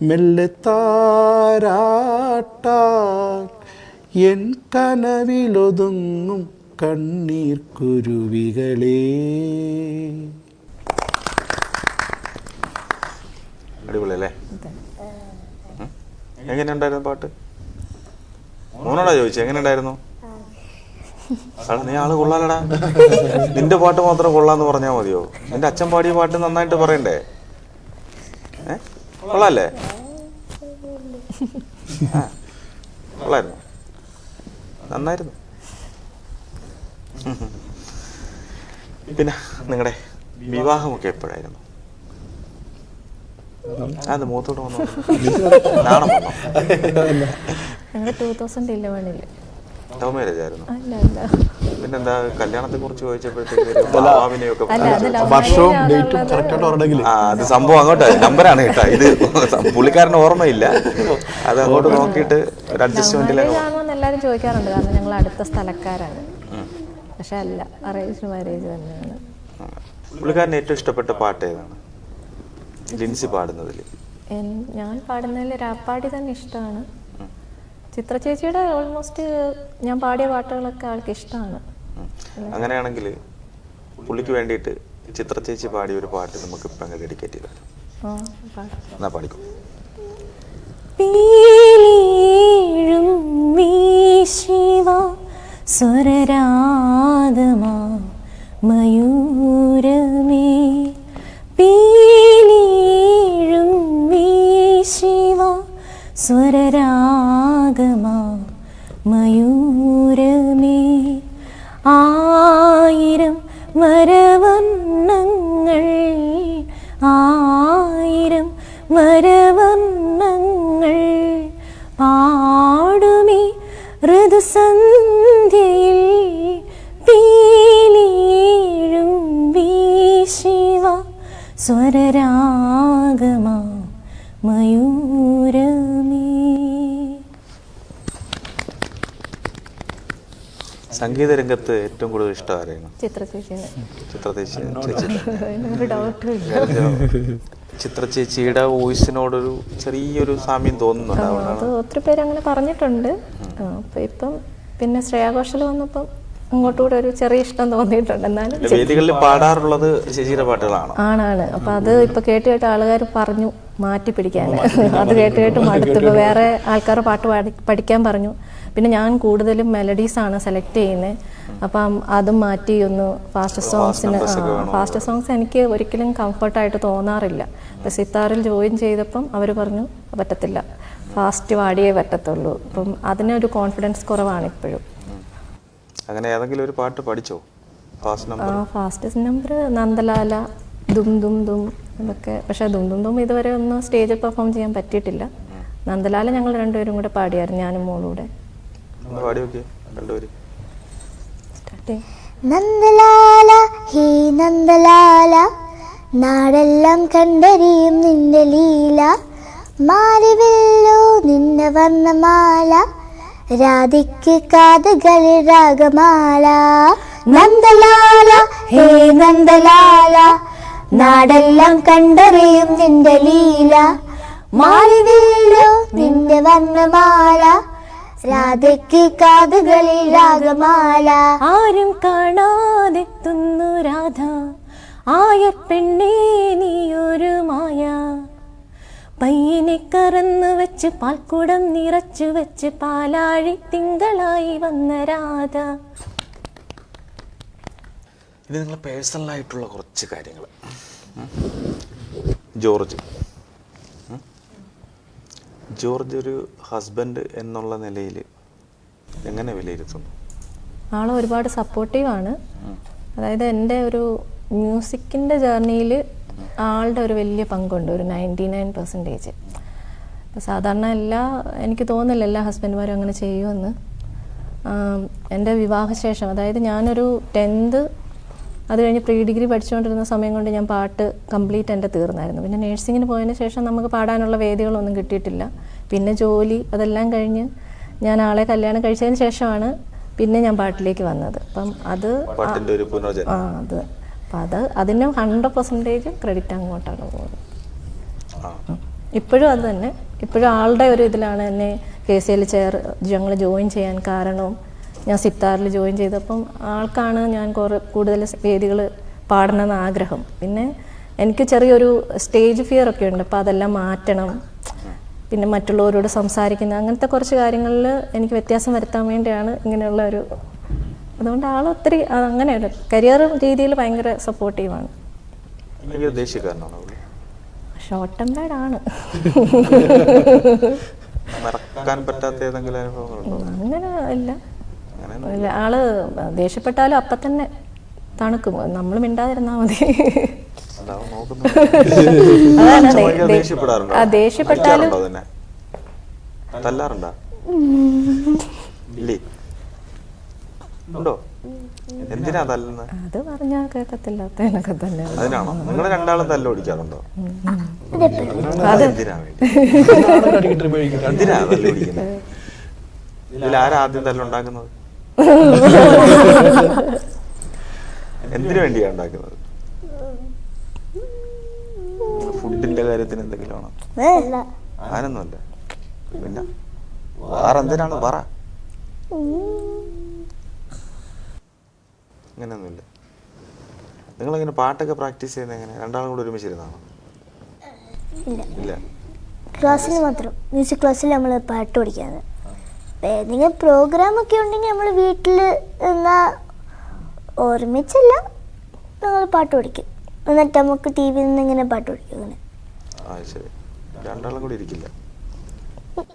മെല്ലെ താരാട്ടാൻ എൻ കനവിലൊതുങ്ങും കണ്ണീർ കുരുവികളേ. അടിപൊളി അല്ലേ? എങ്ങനെയുണ്ടായിരുന്നു പാട്ട്? മോനോടാ ചോദിച്ചു എങ്ങനെയുണ്ടായിരുന്നു? നീ ആള് കൊള്ളാലടാ. നിന്റെ പാട്ട് മാത്രം കൊള്ളാന്ന് പറഞ്ഞാൽ മതിയോ? നിന്റെ അച്ഛൻ പാടിയ പാട്ട് നന്നായിട്ട് പറയണ്ടേ? കൊള്ളാല്ലേ? കൊള്ളായിരുന്നു, നന്നായിരുന്നു. പിന്നെ നിങ്ങളുടെ വിവാഹമൊക്കെ എപ്പോഴായിരുന്നു? അത് മുഖത്തോട്ട് വന്നോ? നാണം വന്നോ? ഞങ്ങൾ 2011 ലവ് മാരേജ് ആയിരുന്നു. അല്ല അല്ല പിന്നെന്താ കല്യാണത്തെ കുറിച്ച് ചോദിച്ചപ്പോഴത്തേക്ക് വർഷവും ഡേറ്റും കറക്റ്റായിട്ട് ഓർമ്മയില്ല. അത് സംഭവം അങ്ങോട്ട് നമ്പറാണ് കേട്ടോ. ഇത് പുള്ളിക്കാരന് ഓർമ്മയില്ല. അത് അങ്ങോട്ട് നോക്കിയിട്ട് ഒരു അഡ്ജസ്റ്റ്മെന്റിലാണ്. എല്ലാവരും ചോദിക്കാറുണ്ട്, കാരണം ഞങ്ങൾ അടുത്ത സ്ഥലക്കാരാണ്. പക്ഷെ അല്ല, അറേഞ്ച്ഡ് മാരേജ് തന്നെയാണ്. പുള്ളിക്കാരന് ഏറ്റവും ഇഷ്ടപ്പെട്ട പാട്ട് ഏതാണ്? ലിൻസി പാടുന്നതിൽ ഞാൻ പാടുന്നതിൽ രാപ്പാടി തന്നെ ഇഷ്ടമാണ്. ചിത്ര ചേച്ചിയുടെ ഓൾമോസ്റ്റ് ഞാൻ പാടിയ പാട്ടുകളൊക്കെ ആൾക്ക് ഇഷ്ടമാണ്. അങ്ങനെയാണെങ്കിൽ പുള്ളിക്ക് വേണ്ടിയിട്ട് ചിത്ര ചേച്ചി പാടിയ ഒരു പാട്ട് നമുക്ക് ഇപ്പം അങ്ങ് ഡെഡിക്കേറ്റ് ചെയ്താൽ എന്നാ പാടിക്കും. സ്വരരാഗമാ മയൂരമേ സ്വരരാഗമാ മയൂരമേ ആയിരം വരവർണ്ണങ്ങൾ ആയിരം വരവർണ്ണങ്ങൾ പാടുമീ ഋതുസന്ധ്യയിൽ പീലീഴും വീശിവ സ്വരരാഗമാ മയൂരമേ. സംഗീത രംഗത്ത് ഏറ്റവും കൂടുതൽ ഇഷ്ടം ആരെയാണ്? ചിത്ര ചേച്ചി. ചിത്ര ചേച്ചിയുടെ വോയിസിനോടൊരു ചെറിയൊരു സാമ്യം തോന്നുന്നുണ്ട്. അത് ഒത്തിരി പേര് അങ്ങനെ പറഞ്ഞിട്ടുണ്ട്. അപ്പം ഇപ്പം പിന്നെ ശ്രേയാ ഘോഷൽ വന്നപ്പം അങ്ങോട്ടുകൂടെ ഒരു ചെറിയ ഇഷ്ടം തോന്നിയിട്ടുണ്ട്. എന്നാലും വേദികളിൽ പാടാറുള്ളത് ചേച്ചിയുടെ പാട്ടുകളാണ്. ആണ്. അപ്പം അത് ഇപ്പം കേട്ട് ആൾക്കാർ പറഞ്ഞു മാറ്റി പിടിക്കാൻ. അത് കേട്ട് മടുത്തിപ്പോൾ വേറെ ആൾക്കാർ പാട്ട് പഠിക്കാൻ പറഞ്ഞു. പിന്നെ ഞാൻ കൂടുതലും മെലഡീസാണ് സെലക്ട് ചെയ്യുന്നത്. അപ്പം അതും മാറ്റി ഒന്ന് ഫാസ്റ്റ് സോങ്സ് എനിക്ക് ഒരിക്കലും കംഫർട്ടായിട്ട് തോന്നാറില്ല. അപ്പം സിത്താറിൽ ജോയിൻ ചെയ്തപ്പം അവർ പറഞ്ഞു പറ്റത്തില്ല, ഫാസ്റ്റ് പാടിയേ പറ്റത്തുള്ളൂ. അപ്പം അതിനൊരു കോൺഫിഡൻസ് കുറവാണ് ഇപ്പോഴും. അങ്ങനെ ഏതെങ്കിലും ഒരു പാട്ട് പഠിച്ചോ? ഫാസ്റ്റ് നമ്പർ നന്ദലാല, ദും ദും ദും ഇതൊക്കെ. പക്ഷേ ദും ദും ദും ഇതുവരെ ഒന്നും സ്റ്റേജിൽ പെർഫോം ചെയ്യാൻ പറ്റിയിട്ടില്ല. നന്ദലാല ഞങ്ങൾ രണ്ടുപേരും കൂടെ പാടിയായിരുന്നു, ഞാനും മോളൂടെ. നന്ദലാല ഹേ നന്ദലാല നാടെല്ലാം കണ്ടറിയും നിന്റെ ലീല മാറിവില്ലോ നിന്റെ വർണ്ണമാല രാധിക്ക് കാതുകളിൽ രാഗമാല. നന്ദലാല ഹേ നന്ദലാല നാടെല്ലാം കണ്ടറിയും നിന്റെ ലീല മാറിവില്ലോ നിന്റെ വർണ്ണമാല രാധയ്ക്ക് കാതുകളിൽ രാഗമാല. ആരും കാണാതെത്തുന്നു രാധ ആയ പെണ്ണേ നീയൊരു മായ പയ്യനെ കറന്നു വെച്ച് പാൽക്കുടം നിറച്ചു വെച്ച് പാലാഴി തിങ്കളായി വന്ന രാധ. ഇത് നിങ്ങളെ പേഴ്സണലായിട്ടുള്ള കുറച്ച് കാര്യങ്ങൾ. ജോർജ് ഒരു ഹസ്ബൻഡ് എന്നുള്ള നിലയിൽ എങ്ങനെ വിലയിരുത്തുന്നു? ആള് ഒരുപാട് സപ്പോർട്ടീവാണ്. അതായത് എൻ്റെ ഒരു മ്യൂസിക്കിൻ്റെ ജേർണിയിൽ ആളുടെ ഒരു വലിയ പങ്കുണ്ട്, ഒരു 99%. ഇപ്പോൾ സാധാരണ എനിക്ക് തോന്നുന്നില്ല എല്ലാ ഹസ്ബൻഡുമാരും അങ്ങനെ ചെയ്യുമെന്ന്. എൻ്റെ വിവാഹശേഷം, അതായത് ഞാനൊരു 10th അത് കഴിഞ്ഞ് പ്രീ ഡിഗ്രി പഠിച്ചുകൊണ്ടിരുന്ന സമയം കൊണ്ട് ഞാൻ പാട്ട് കംപ്ലീറ്റ് എൻ്റെ തീർന്നായിരുന്നു. പിന്നെ നേഴ്സിങ്ങിന് പോയതിന് ശേഷം നമുക്ക് പാടാനുള്ള വേദികളൊന്നും കിട്ടിയിട്ടില്ല. പിന്നെ ജോലി അതെല്ലാം കഴിഞ്ഞ് ഞാൻ ആളെ കല്യാണം കഴിച്ചതിന് ശേഷമാണ് പിന്നെ ഞാൻ പാട്ടിലേക്ക് വന്നത്. അപ്പം അത് അപ്പം അതിന് 100% ക്രെഡിറ്റ് അങ്ങോട്ടാണ് പോകുന്നത്. ഇപ്പോഴും അത് തന്നെ, ഇപ്പോഴും ആളുടെ ഒരു ഇതിലാണ് എന്നെ KCL ഞങ്ങൾ ജോയിൻ ചെയ്യാൻ കാരണവും. ഞാൻ സിത്താറിൽ ജോയിൻ ചെയ്തപ്പം ആൾക്കാണ് ഞാൻ കൂടുതൽ വേദികൾ പാടണമെന്ന് ആഗ്രഹം. പിന്നെ എനിക്ക് ചെറിയൊരു സ്റ്റേജ് ഫിയർ ഒക്കെ ഉണ്ട്, അപ്പോൾ അതെല്ലാം മാറ്റണം. പിന്നെ മറ്റുള്ളവരോട് സംസാരിക്കുന്ന അങ്ങനത്തെ കുറച്ച് കാര്യങ്ങളിൽ എനിക്ക് വ്യത്യാസം വരുത്താൻ വേണ്ടിയാണ് ഇങ്ങനെയുള്ള ഒരു. അതുകൊണ്ട് ആളൊത്തിരി അങ്ങനെയല്ല, കരിയർ രീതിയിൽ ഭയങ്കര സപ്പോർട്ടീവാണ്. ഷോർട്ട് ടെമ്പേർഡ് ആണ്. അങ്ങനെ ഇല്ല. ആള് ദേഷ്യപ്പെട്ടാലും അപ്പം തന്നെ തണുക്കും, നമ്മൾ മിണ്ടാതിരുന്നാൽ മതി. ദേഷ്യപ്പെട്ടാലും എന്തിനാ തല്ലുന്നത്? അത് പറഞ്ഞാൽ കേൾക്കത്തില്ലാത്തതിനൊക്കെ തന്നെ. അതിനാണോ നിങ്ങൾ രണ്ടാളും തല്ലോടിക്കാറുണ്ടോ? എന്തിനാ തല്ലോടിക്കുന്നത്? ഇതിലാരാ ആദ്യം തല്ലുണ്ടാക്കുന്നത്? എന്തിനു വേണ്ടിയാ ഉണ്ടാക്കുന്നത്? ഫുഡിന്റെ കാര്യത്തിന് എന്തെങ്കിലും ആണോ? അതിനൊന്നുമല്ല. പിന്നെ വേറെ എന്തിനാണ് പറ. അങ്ങനെയൊന്നുമില്ല. നിങ്ങളെങ്ങനെ പാട്ടൊക്കെ പ്രാക്ടീസ് ചെയ്യുന്നത് എങ്ങനെ? രണ്ടാളും കൂടെ ഒരുമിച്ചിരുന്നാണോ? ഇല്ല, ക്ലാസ്സിൽ മാത്രം. മ്യൂസിക് ക്ലാസ്സിൽ നമ്മൾ പാട്ട് പഠിക്കാറ്. ഏതെങ്കിലും പ്രോഗ്രാമൊക്കെ ഉണ്ടെങ്കിൽ നമ്മൾ വീട്ടിൽ എന്നാൽ ഒരുമിച്ചല്ല, ഞങ്ങൾ പാട്ട് പഠിക്കും. എന്നിട്ട് നമുക്ക് TV നിന്ന് ഇങ്ങനെ പാട്ട് പഠിക്കും. അങ്ങനെ ശരി. രണ്ടാളും കൂടി ഇരിക്കില്ല,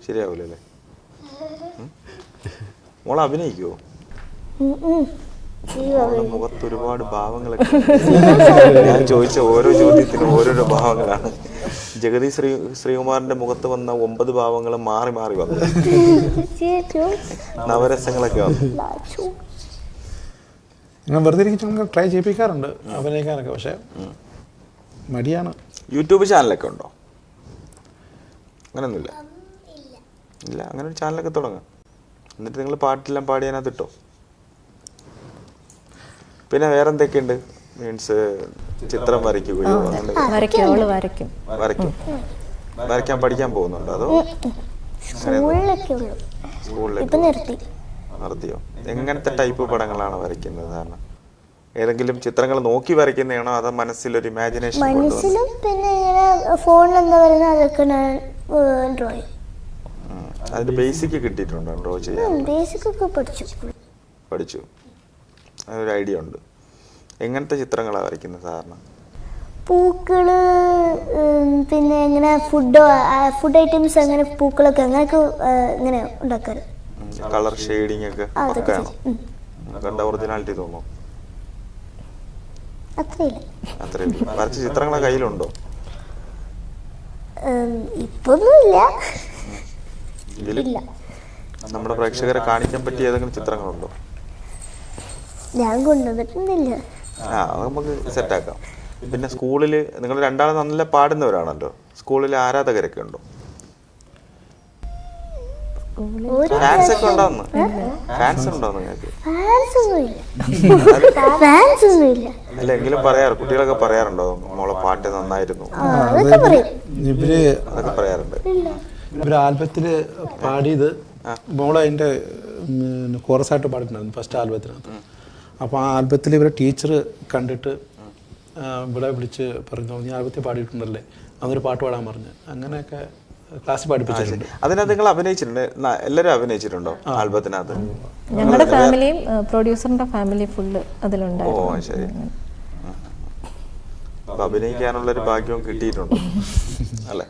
ശരിയാവൂലേ? മോളെ അഭിനയിക്കുവോ? മുഖത്ത് ഒരുപാട് ഭാവങ്ങളൊക്കെ. ഞാൻ ചോദിച്ച ഓരോ ചോദ്യത്തിനും ഓരോരോ ഭാവങ്ങളാണ്. ജഗതി ശ്രീകുമാറിന്റെ മുഖത്ത് വന്ന 9 ഭാവങ്ങളും മാറി മാറി വന്നു. നവരസങ്ങളൊക്കെ വന്നു. ഞാൻ വെറുതെ ട്രൈ ചെയ്യിപ്പിക്കാറുണ്ട് അഭിനയിക്കാനൊക്കെ, പക്ഷെ മടിയാണ്. യൂട്യൂബ് ചാനലൊക്കെ ഉണ്ടോ? അങ്ങനെയൊന്നുമില്ല. ഇല്ല, അങ്ങനെ ഒരു ചാനലൊക്കെ തുടങ്ങാം. എന്നിട്ട് നിങ്ങൾ പാട്ടെല്ലാം പാടി അതിനകത്ത് ഇട്ടോ. പിന്നെ വേറെ എന്തൊക്കെയുണ്ട്? മീൻസ് ചിത്രം വരയ്ക്കുകയോ? വരയ്ക്കാൻ പഠിക്കാൻ പോകുന്നുണ്ടോ? അതോ സ്കൂളിലേക്ക് നിർത്തിയോ? എങ്ങനത്തെ ടൈപ്പ് പടങ്ങളാണ് വരയ്ക്കുന്നത്? കാരണം ഏതെങ്കിലും ചിത്രങ്ങൾ നോക്കി വരയ്ക്കുന്നതാണോ അതോ മനസ്സിലൊരു ഇമാജിനേഷൻ? മനസ്സിലും പിന്നെ ഫോണിൽ എന്താ പറയുന്നത് അതൊക്കെ ഡ്രോ ചെയ്യും. അതിന്റെ ബേസിക് കിട്ടിയിട്ടുണ്ടോ ഡ്രോ ചെയ്യാൻ? ബേസിക് ഒക്കെ പഠിച്ചു. അതൊരു ഐഡിയ ഉണ്ട്. എങ്ങനത്തെ ചിത്രങ്ങളാണ് വരയ്ക്കുന്നത് സാധാരണ? പൂക്കള്, പിന്നെ ഇങ്ങനെ ഫുഡ് ഐറ്റംസ്, അങ്ങനെ പൂക്കളൊക്കെ അങ്ങനെയൊക്കെ ഇങ്ങനെ ഉണ്ടാക്കാറ്. കളർ ഷെയ്ഡിങ് ഒക്കെ പക്കാണോ? കണ്ട ഒറിജിനാലിറ്റി തോന്നുന്നു? അത്രയില്ല. വരച്ച ചിത്രങ്ങളെ കയ്യിലുണ്ടോ? ഇപ്പൊന്നുമില്ല. നമ്മുടെ പ്രേക്ഷകരെ കാണിക്കാൻ പറ്റിയ ഏതെങ്കിലും ചിത്രങ്ങളുണ്ടോ? ഞാൻ കൊണ്ടുവന്നിട്ടൊന്നുമില്ല. നമുക്ക് സെറ്റാക്കാം. പിന്നെ സ്കൂളിൽ നിങ്ങൾ രണ്ടാളും നല്ല പാടുന്നവരാണല്ലോ. സ്കൂളിൽ ആരാധകരൊക്കെ ഉണ്ടോ? ഫാൻസ് ഒക്കെ ഉണ്ടോന്ന്? ഫാൻസ് ഉണ്ടോ നിങ്ങൾക്ക്? അല്ല, എങ്കിലും പറയാറ്, കുട്ടികളൊക്കെ പറയാറുണ്ടോ മോളെ പാട്ട് നന്നായിരുന്നു? അതൊക്കെ പറയാറുണ്ട്. ഇവര് ആൽബത്തില് പാടിയത് മോളെ അതിന്റെ കോറസായിട്ട് പാടിയിട്ടുണ്ടായിരുന്നു ഫസ്റ്റ് ആൽബത്തിനകത്ത്. അപ്പോൾ ആ ആൽബത്തിൽ ഇവരെ ടീച്ചർ കണ്ടിട്ട് ഇവിടെ വിളിച്ച് പറഞ്ഞു, നീ ആൽബത്തിൽ പാടിയിട്ടുണ്ടല്ലേ, അതൊരു പാട്ട് പാടാൻ പറഞ്ഞു. അങ്ങനെയൊക്കെ ക്ലാസ് പഠിപ്പിച്ചിട്ടുണ്ട്. അതിനകത്ത് നിങ്ങൾ അഭിനയിച്ചിട്ടുണ്ട്? എല്ലാവരും അഭിനയിച്ചിട്ടുണ്ടോ ആൽബത്തിനകത്ത്? ഞങ്ങളുടെ ഫാമിലിയും പ്രൊഡ്യൂസറിന്റെ ഫാമിലി ഫുള്ള് അതിലുണ്ടായിരുന്നു. ഓ ശരി. അഭിനയിക്കാനുള്ളൊരു ഭാഗ്യവും കിട്ടിയിട്ടുണ്ടോ അല്ലേ?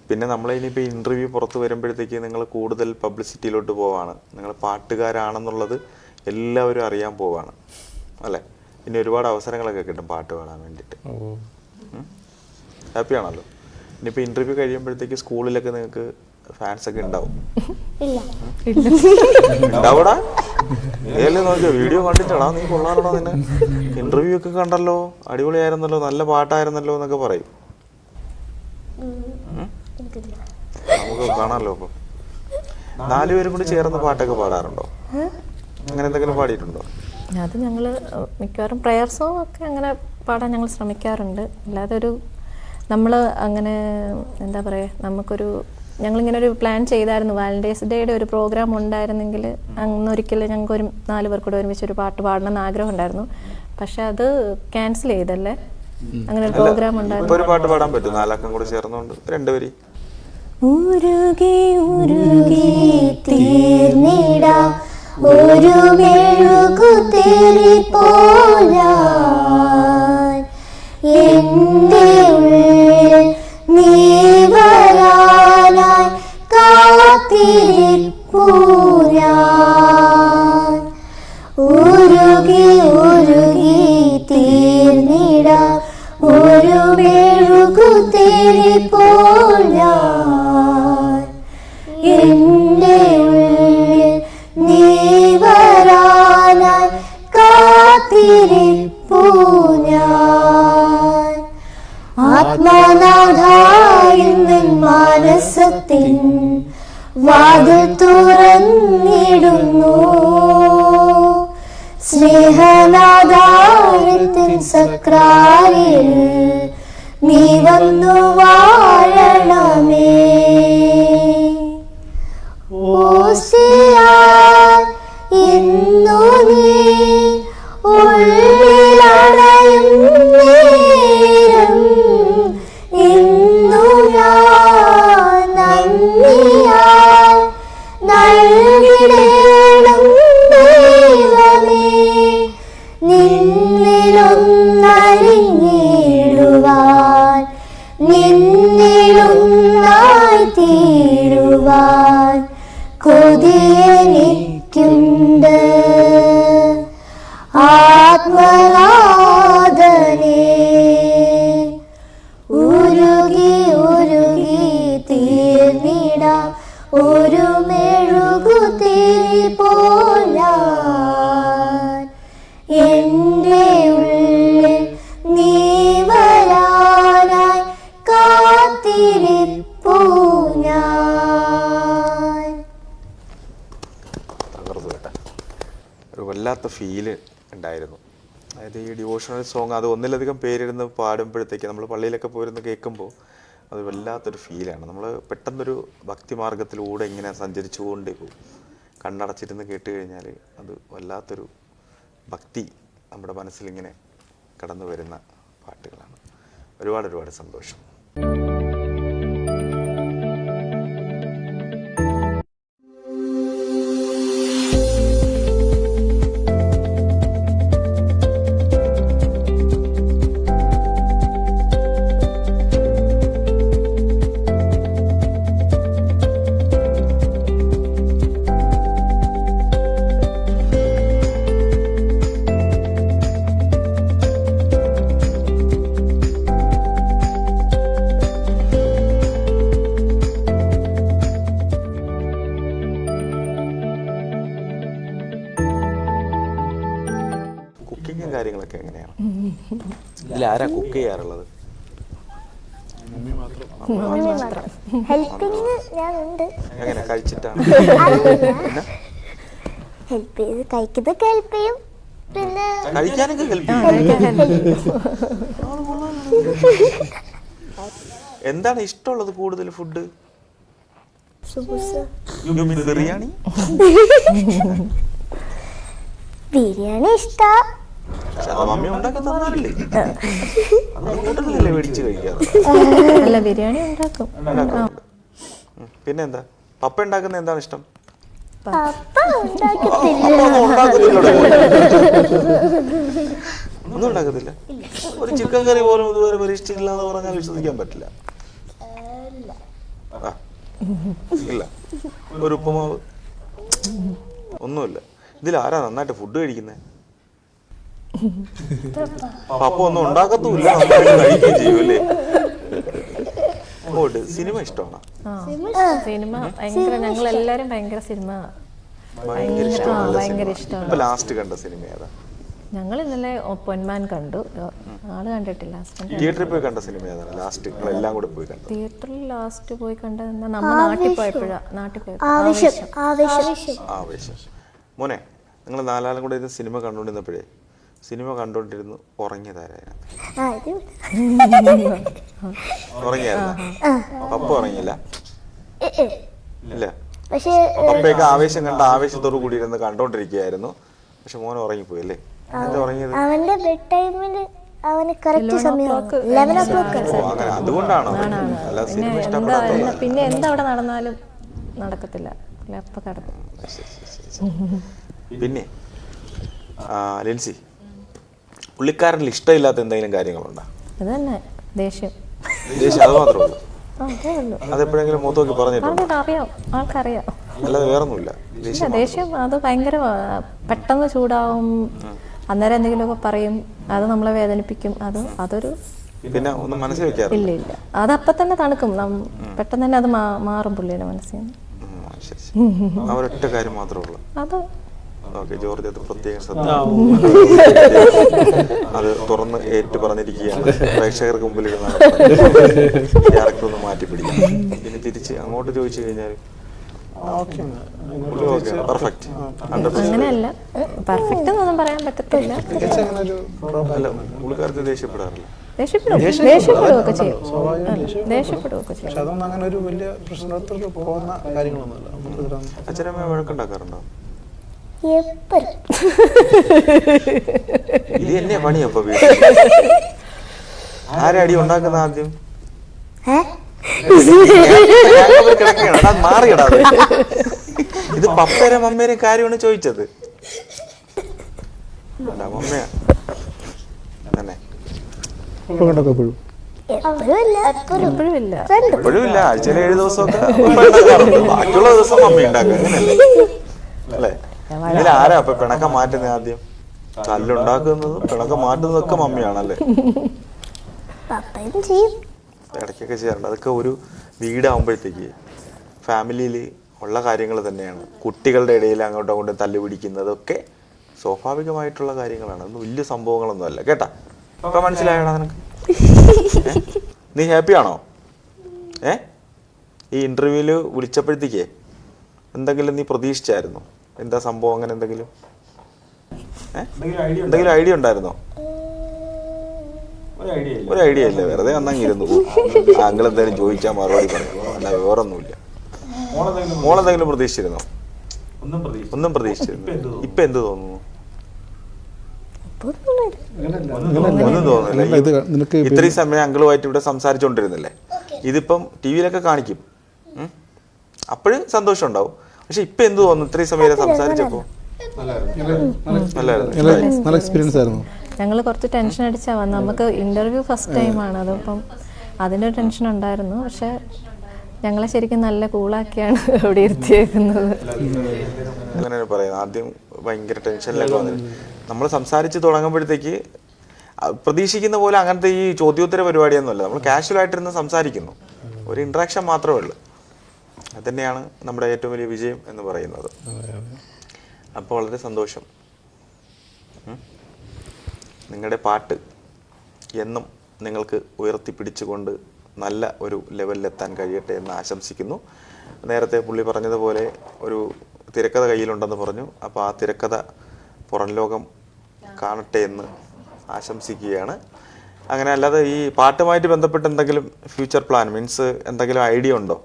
പിന്നെ നമ്മളിനിയിപ്പോൾ ഇൻ്റർവ്യൂ പുറത്ത് വരുമ്പോഴത്തേക്ക് നിങ്ങൾ കൂടുതൽ പബ്ലിസിറ്റിയിലോട്ട് പോവാണ്. നിങ്ങൾ പാട്ടുകാരാണെന്നുള്ളത് എല്ലാവരും അറിയാൻ പോവാണ് അല്ലേ? ഇനി ഒരുപാട് അവസരങ്ങളൊക്കെ കിട്ടും പാട്ട് പാടാൻ വേണ്ടിയിട്ട്. ഹാപ്പിയാണല്ലോ. ഇനിയിപ്പോൾ ഇൻ്റർവ്യൂ കഴിയുമ്പോഴത്തേക്ക് സ്കൂളിലൊക്കെ നിങ്ങൾക്ക് ഫാൻസൊക്കെ ഉണ്ടാവും? ഉണ്ടാവൂടാ? ഏല്ലേ നോക്കിയോ, വീഡിയോ കണ്ടിട്ടാണോ നീ കൊള്ളാറുണ്ടോ? നിന്നെ ഇൻ്റർവ്യൂ ഒക്കെ കണ്ടല്ലോ, അടിപൊളിയായിരുന്നല്ലോ, നല്ല പാട്ടായിരുന്നല്ലോ എന്നൊക്കെ പറയും. നമുക്ക് കാണാമല്ലോ. അപ്പോൾ 4 പേരും കൂടി ചേർന്ന് പാട്ടൊക്കെ പാടാറുണ്ടോ? അങ്ങനെ എന്തെങ്കിലും പാടിയിട്ടുണ്ടോ? അത് ഞങ്ങൾ മിക്കവാറും പ്രയർ സോങ് ഒക്കെ അങ്ങനെ പാടാൻ ഞങ്ങൾ ശ്രമിക്കാറുണ്ട്. അല്ലാതെ ഒരു നമ്മൾ അങ്ങനെ എന്താ പറയുക, നമുക്കൊരു ഞങ്ങളിങ്ങനെ ഒരു പ്ലാൻ ചെയ്തായിരുന്നു. വാലന്റൈൻസ് ഡേയുടെ ഒരു പ്രോഗ്രാം ഉണ്ടായിരുന്നെങ്കിൽ അന്നൊരിക്കലും ഞങ്ങൾക്ക് ഒരു 4 പേർ കൂടെ ഒരുമിച്ച് ഒരു പാട്ട് പാടണമെന്ന് ആഗ്രഹം ഉണ്ടായിരുന്നു. പക്ഷെ അത് ക്യാൻസൽ ചെയ്തല്ലേ. അങ്ങനെ ഒരു പ്രോഗ്രാം ഉണ്ടായിരുന്നു. ഒരു പാട്ട് പാടാൻ പറ്റും, 4 അക്കം കൂടെ ചേർന്നുകൊണ്ട് 2 വരി. ഉരുകി ഉരുകി തീർന്നിടാ ഒരു മെഴുകുതിരി പോലാൻ എൻ്റെ ഉള്ളിൽ നീ വരാനായി കാത്തിരിപ്പൂ ഞാൻ. ഉരുകി ഉരുകി തീർന്നിടാ ഒരു മെഴുകുതിരി പോലാൻ എൻ്റെ ഉള്ളിൽ നീ വരാനായി കാത്തിരിപ്പൂ ഞാൻ. ആത്മനാഥായിൻ മനസ്സത്തിൻ വാതിൽ തുറന്നിടുന്നു. സ്നേഹനാദാരത്തിൻ സക്രാരിൽ നീ വന്നു വാഴണമേ. ഓസിയാൻ ഇന്നു നീ ഉള്ളിലണയും നേരം ഇന്നു ഞാൻ നന്ദിയാൽ നൽകിടേണം ദൈവമേ. നിന്നിലൊന്നലിഞ്ഞിടുവാൻ നിന്നിലൊന്നായി തീരുവാൻ കൊതിയെനിക്കുണ്ട് ആത്മനാഥനേ. ഉരുകി ഉരുകി തീർന്നിടാം ഒരു മെഴുകുതിരി പോലാൻ എൻ്റെ ഉള്ളിൽ നീ വരാനായി കാത്തിരിപ്പൂ ഞാൻ. തകർന്നു കേട്ടോ. ഒരു വല്ലാത്ത ഫീല് ഉണ്ടായിരുന്നു. അതായത് ഈ ഡിവോഷണൽ സോങ് അത് ഒന്നിലധികം പേരിരുന്ന് പാടുമ്പോഴത്തേക്ക് നമ്മൾ പള്ളിയിലൊക്കെ പോയിരുന്ന് കേൾക്കുമ്പോൾ അത് വല്ലാത്തൊരു ഫീലാണ്. നമ്മൾ പെട്ടെന്നൊരു ഭക്തിമാർഗത്തിലൂടെ ഇങ്ങനെ സഞ്ചരിച്ചു കൊണ്ടേ പോകും. കണ്ണടച്ചിരുന്ന് കേട്ട് കഴിഞ്ഞാൽ അത് വല്ലാത്തൊരു ഭക്തി നമ്മുടെ മനസ്സിലിങ്ങനെ കടന്നു വരുന്ന പാട്ടുകളാണ്. ഒരുപാട് സന്തോഷം. കുക്കിങ്ങും കാര്യങ്ങളൊക്കെ എങ്ങനെയാണ്? ഇതിലാരാ കുക്ക് ചെയ്യാറുള്ളത്? ഹെൽപ്പിങ് ഞാനുണ്ട്. എങ്ങനെ കഴിച്ചിട്ടാണ്? ഹെൽപ്പ് ചെയ്ത് കഴിക്കുന്നതൊക്കെ ഹെൽപ്പ് ചെയ്യും. പിന്നെ കഴിക്കാനൊക്കെ ഹെൽപ്പ് ചെയ്യും. എന്താണ് ഇഷ്ടമുള്ളത് കൂടുതൽ ഫുഡ്? ബിരിയാണി. ബിരിയാണി ഇഷ്ടാ. മമ്മി ഉണ്ടാക്കി തന്നാലേ മേടിച്ച് കഴിക്കാറ്. അല്ല, ബിരിയാണി ഉണ്ടാക്കും. പിന്നെന്താ പപ്പ ഉണ്ടാക്കുന്ന എന്താണ് ഇഷ്ടം? പപ്പ ഉണ്ടാക്കത്തില്ല. ഒന്നും ഉണ്ടാക്കത്തില്ല. ഒരു ചിക്കൻ കറി പോലും ഇതുവരെ പരീക്ഷിച്ചില്ല എന്ന് പറഞ്ഞാൽ വിശ്വസിക്കാൻ പറ്റില്ല. ഇല്ല, ഒരു ഉപ്പുമാവ് ഒന്നുമില്ല. ഇതിലാരാ നന്നായിട്ട് ഫുഡ് കഴിക്കുന്നത്? പപ്പ ഒന്നും ഉണ്ടാക്കത്തുമില്ല, കഴിക്കുകയും ചെയ്യൂല്ലേ. അങ്ങോട്ട് സിനിമ ഇഷ്ടമാണോ? സിനിമ ഭയങ്കര, ഞങ്ങൾ എല്ലാരും ഭയങ്കര സിനിമ ഭയങ്കര ഇഷ്ടമാണ്. ഇപ്പൊ ലാസ്റ്റ് കണ്ട സിനിമ ഏതാ? ഞങ്ങൾ ഇന്നലെ പൊന്മാൻ കണ്ടു. ആള് കണ്ടിട്ടില്ല. തിയേറ്ററിൽ പോയി കണ്ട സിനിമ ഏതാണ് ലാസ്റ്റ് എല്ലാം കൂടെ പോയി കണ്ടത്? തിയേറ്ററിൽ ലാസ്റ്റ് പോയി കണ്ടത് നമ്മൾ നാട്ടിൽ പോയപ്പോഴാ. ആവേശം. മോനെ, നിങ്ങൾ 4 ആളും കൂടെ ഇത് സിനിമ കണ്ടുകൊണ്ടിരുന്നപ്പോഴേ സിനിമ കണ്ടോണ്ടിരുന്നു ഉറങ്ങിയതായിരുന്നു. ആ ഇത് ഉറങ്ങിയായിരുന്നു? പപ്പ ഉറങ്ങിയില്ല? ഇല്ല. പക്ഷേ പപ്പയൊക്കെ ആവേശം കണ്ട ആവേശത്തോടു കൂടി ഇരുന്ന് കണ്ടോണ്ടിരിക്കുകയായിരുന്നു. പക്ഷെ മോൻ ഉറങ്ങിപ്പോയി അല്ലേ? എന്താ ഉറങ്ങിയത്? അവന്റെ ബെഡ് ടൈമില് അവന് കറക്റ്റ് സമയം 11 o'clock. അങ്ങനെ അതുകൊണ്ടാണോ? അല്ല സിനിമ ഇഷ്ടപ്പെടാത്ത. പിന്നെ എന്താ നടന്നാലും നടക്കത്തില്ല, അപ്പൊ കിടക്കും. പിന്നെ ലിൻസി, പുള്ളിക്കാരനിൽ ഇഷ്ടമില്ലാത്ത എന്തെങ്കിലും കാര്യങ്ങളുണ്ടോ? അത് തന്നെ ദേഷ്യം. ദേഷ്യം അത് മാത്രമേ ഉള്ളൂ? അതെപ്പോഴെങ്കിലും മുഖത്ത് നോക്കി പറഞ്ഞിട്ടുണ്ടോ? അറിയാം, ആൾക്കറിയാം. അല്ലാതെ വേറൊന്നുമില്ല. ദേഷ്യം അത് ഭയങ്കര പെട്ടെന്ന് ചൂടാവും, അന്നേരം എന്തെങ്കിലുമൊക്കെ പറയും, അത് നമ്മളെ വേദനിപ്പിക്കും. അതൊരു പിന്നെ ഒന്നും മനസ്സിൽ വെക്കാറ് ഇല്ല. അതപ്പം തന്നെ തണുക്കും, പെട്ടെന്ന് തന്നെ അത് മാറും പുള്ളിയുടെ മനസ്സിൽ നിന്ന്. അവരൊറ്റ കാര്യം മാത്രമേ ഉള്ളൂ. അത് ഓക്കെ ജോർജ്, അത് പ്രത്യേകം ശ്രദ്ധ, അത് തുറന്ന് ഏറ്റു പറഞ്ഞിരിക്കുകയാണ്. പ്രേക്ഷകർക്ക് മുമ്പിൽ ക്യാരക്ടർ ഒന്ന് മാറ്റി പിടിക്കാം. ഇനി തിരിച്ച് അങ്ങോട്ട് ചോദിച്ചു കഴിഞ്ഞാൽ അങ്ങനെയല്ല, പെർഫെക്റ്റ് എന്നൊന്നും പറയാൻ പറ്റത്തില്ല. അല്ല, പുള്ളിക്കാർക്ക് ദേഷ്യപ്പെടാറില്ല? ദേഷ്യപ്പെടുകയൊക്കെ ചെയ്യും. പക്ഷെ അതൊന്നും അങ്ങനെ ഒരു വലിയ പ്രശ്നത്തിലേക്ക് പോകുന്ന കാര്യങ്ങളൊന്നുമില്ല. അച്ഛനമ്മ വഴക്കുണ്ടാക്കാറുണ്ടോ? ഇത് തന്നെ പണിയപ്പോ വീട്ടിൽ ആരെ അടി ഉണ്ടാക്കുന്ന ആദ്യം? മാറിയടാ. ഇത് പപ്പേരെ മമ്മേരെ കാര്യമാണ് ചോദിച്ചത്. മമ്മയാ തന്നെ എപ്പോഴും ഇല്ല. ആഴ്ചയിൽ 7 ദിവസമൊക്കെ ബാക്കിയുള്ള ദിവസം മമ്മ ഉണ്ടാക്കുക, അങ്ങനെയല്ലേ? അല്ലേ? ഇതിൽ ആരാ അപ്പൊ പിണക്കം മാറ്റുന്നത് ആദ്യം? തല്ലുണ്ടാക്കുന്നതും പിണക്കം മാറ്റുന്നതൊക്കെ മമ്മിയാണല്ലേ? ഇടയ്ക്കൊക്കെ ചെയ്യാറുണ്ട്. അതൊക്കെ ഒരു വീടാകുമ്പോഴത്തേക്ക് ഫാമിലിയിൽ ഉള്ള കാര്യങ്ങൾ തന്നെയാണ്. കുട്ടികളുടെ ഇടയിൽ അങ്ങോട്ടും അങ്ങോട്ടും തല്ലു പിടിക്കുന്നതൊക്കെ സ്വാഭാവികമായിട്ടുള്ള കാര്യങ്ങളാണ്. അതൊന്നും വലിയ സംഭവങ്ങളൊന്നും അല്ല കേട്ടാ. ഇപ്പൊ മനസ്സിലായടാ നിനക്ക്? നീ ഹാപ്പിയാണോ? ഈ ഇന്റർവ്യൂവിൽ വിളിച്ചപ്പോഴത്തേക്കേ എന്തെങ്കിലും നീ പ്രതീക്ഷിച്ചായിരുന്നോ? എന്താ സംഭവം? അങ്ങനെ എന്തെങ്കിലും ഐഡിയ ഉണ്ടായിരുന്നോ? ഒരു ഐഡിയ ഇല്ല, വെറുതെ അന്നങ്ങിരുന്നു. താങ്കൾ എന്തായാലും ചോദിച്ചാൽ മറുപടി പറഞ്ഞു, അല്ല വേറൊന്നുമില്ല. മോളെന്തെങ്കിലും പ്രതീക്ഷിച്ചിരുന്നോ? ഒന്നും പ്രതീക്ഷിച്ചിരുന്നു. ഇപ്പൊ എന്ത് തോന്നുന്നു? ഒന്നും തോന്നുന്നില്ല. ഇത്രയും സമയം അങ്കിളുമായിട്ട് ഇവിടെ സംസാരിച്ചോണ്ടിരുന്നില്ലേ? ഇതിപ്പം ടി വിയിലൊക്കെ കാണിക്കും, അപ്പോഴും സന്തോഷം ഉണ്ടാവും. പക്ഷെ ഇപ്പൊ എന്ത് തോന്നുന്നു ഇത്രയും സമയം സംസാരിച്ചപ്പോ? നല്ല എക്സ്പീരിയൻസ് ആയിരുന്നു. ഞങ്ങൾ കുറച്ച് ടെൻഷൻ അടിച്ചാ വന്നത്. നമുക്ക് ഇന്റർവ്യൂ ഫസ്റ്റ് ടൈമാണ്, അതപ്പം അതിൻ്റെ ടെൻഷൻ ഉണ്ടായിരുന്നു. പക്ഷെ ഞങ്ങളെ ശരിക്കും നല്ല കൂളാക്കിയാണ് അവിടെ ഇരുത്തിയേക്കുന്നത്. അങ്ങനെ പറയുന്നത് ആദ്യം ഭയങ്കര ടെൻഷനിലൊക്കെ വന്നിട്ട് നമ്മൾ സംസാരിച്ച് തുടങ്ങുമ്പോഴത്തേക്ക് പ്രതീക്ഷിക്കുന്ന പോലെ അങ്ങനത്തെ ഈ ചോദ്യോത്തര പരിപാടിയൊന്നുമല്ല. നമ്മൾ കാഷ്വലായിട്ടിരുന്ന് സംസാരിക്കുന്നു, ഒരു ഇൻട്രാക്ഷൻ മാത്രമേ ഉള്ളൂ. അത് തന്നെയാണ് നമ്മുടെ ഏറ്റവും വലിയ വിജയം എന്ന് പറയുന്നത്. അപ്പോൾ വളരെ സന്തോഷം. നിങ്ങളുടെ പാട്ട് എന്നും നിങ്ങൾക്ക് ഉയർത്തിപ്പിടിച്ചുകൊണ്ട് നല്ല ഒരു ലെവലിലെത്താൻ കഴിയട്ടെ എന്ന് ആശംസിക്കുന്നു. നേരത്തെ പുള്ളി പറഞ്ഞതുപോലെ ഒരു തിരക്കഥ കയ്യിലുണ്ടെന്ന് പറഞ്ഞു. അപ്പോൾ ആ തിരക്കഥ പുറം ലോകം കാണട്ടെ എന്ന് ആശംസിക്കുകയാണ്. അങ്ങനെ അല്ലാതെ ഈ പാട്ടുമായിട്ട് ബന്ധപ്പെട്ട് എന്തെങ്കിലും ഫ്യൂച്ചർ പ്ലാൻ മീൻസ് എന്തെങ്കിലും ഐഡിയ ഉണ്ടോ?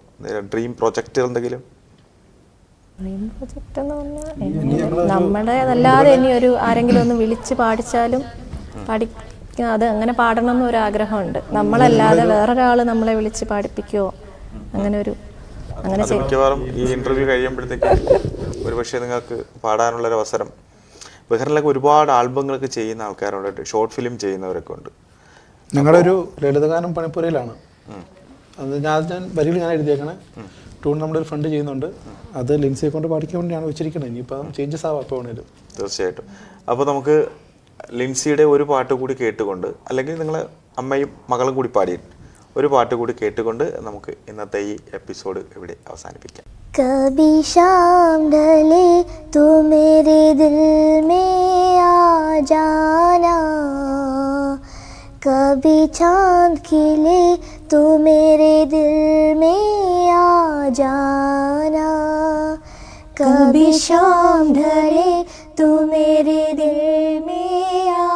ഡ്രീം പ്രൊജക്റ്റ് എന്തെങ്കിലും? പ്രൊജക്റ്റ് എന്ന് പറഞ്ഞാൽ നമ്മുടെ അതല്ലാതെ ഇനി ഒരു ആരെങ്കിലും ഒന്ന് വിളിച്ച് പാടിച്ചാലും അത് അങ്ങനെ പാടണം എന്നൊരു ആഗ്രഹമുണ്ട്. നമ്മളല്ലാതെ വേറൊരാൾ നമ്മളെ വിളിച്ച് പാടിപ്പിക്കുമോ അങ്ങനെ മിക്കവാറും ഈ ഇന്റർവ്യൂ കഴിയുമ്പോഴത്തേക്ക് ഒരു പക്ഷേ നിങ്ങൾക്ക് പാടാനുള്ളൊരു അവസരം. ബഹറിലൊക്കെ ഒരുപാട് ആൽബങ്ങളൊക്കെ ചെയ്യുന്ന ആൾക്കാരുണ്ട്, ഷോർട്ട് ഫിലിം ചെയ്യുന്നവരൊക്കെ ഉണ്ട്. ഞങ്ങളുടെ ഒരു ലളിതഗാനം പണിപ്പുരയിലാണ്. അത് ഞാൻ വരികൾ ഞാൻ എഴുതിയേക്കണേ. ടൂൺ നമ്മുടെ ഒരു ഫണ്ട് ചെയ്യുന്നുണ്ട്. അത് ലിൻസിയെ കൊണ്ട് പാടിക്കാൻ വേണ്ടിയാണ് വെച്ചിരിക്കുന്നത്. ഇനിയിപ്പം ചേഞ്ചസ് ആവാം അപ്പോൾ വേണേലും. തീർച്ചയായിട്ടും. അപ്പോൾ നമുക്ക് ലിൻസിയുടെ ഒരു പാട്ട് കൂടി കേട്ടുകൊണ്ട്, അല്ലെങ്കിൽ നിങ്ങൾ അമ്മയും മകളും കൂടി പാടി ഒരു പാട്ട് കൂടി കേട്ടുകൊണ്ട് നമുക്ക് ഇന്നത്തെ ഈ എപ്പിസോഡ് ഇവിടെ അവസാനിപ്പിക്കാം. कभी शाम ढले तो मेरे दिल में आ जाना, कभी चांद खिले तो मेरे दिल में आ जाना, कभी शाम ढले तो मेरे दिल में आ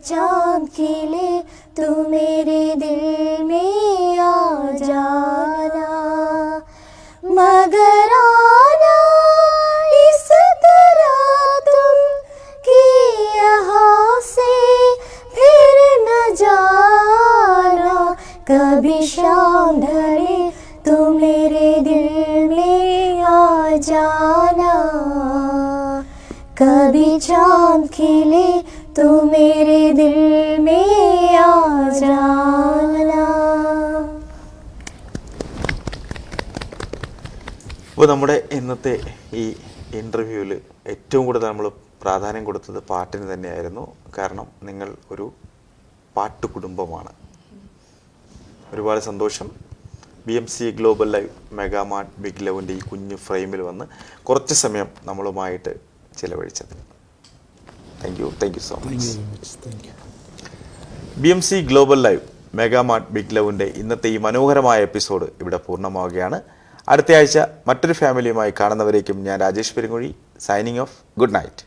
चांद खिले तू मेरे दिल में आ जाना, मगर आना इस तरह तुम कि यहाँ से फिर न जाना, कभी शाम ढले तू मेरे दिल में आ जाना, कभी चांद खिले तू मेरे दिल में आ जाना. അപ്പോൾ നമ്മുടെ ഇന്നത്തെ ഈ ഇൻ്റർവ്യൂവിൽ ഏറ്റവും കൂടുതൽ നമ്മൾ പ്രാധാന്യം കൊടുത്തത് പാട്ടിന് തന്നെയായിരുന്നു. കാരണം നിങ്ങൾ ഒരു പാട്ട് കുടുംബമാണ്. ഒരുപാട് സന്തോഷം BMC global live megamart big ലവിൻ്റെ ഈ കുഞ്ഞു ഫ്രെയിമിൽ വന്ന് കുറച്ച് സമയം നമ്മളുമായിട്ട് ചിലവഴിച്ചത്. Thank you so much. BMC global live megamart big ലവിൻ്റെ ഇന്നത്തെ ഈ മനോഹരമായ എപ്പിസോഡ് ഇവിടെ പൂർണ്ണമാവുകയാണ്. അടുത്ത ആഴ്ച മറ്റൊരു ഫാമിലിയുമായി കാണുന്നവരേക്കും ഞാൻ Rajesh Perunguzhi, signing off. Good night.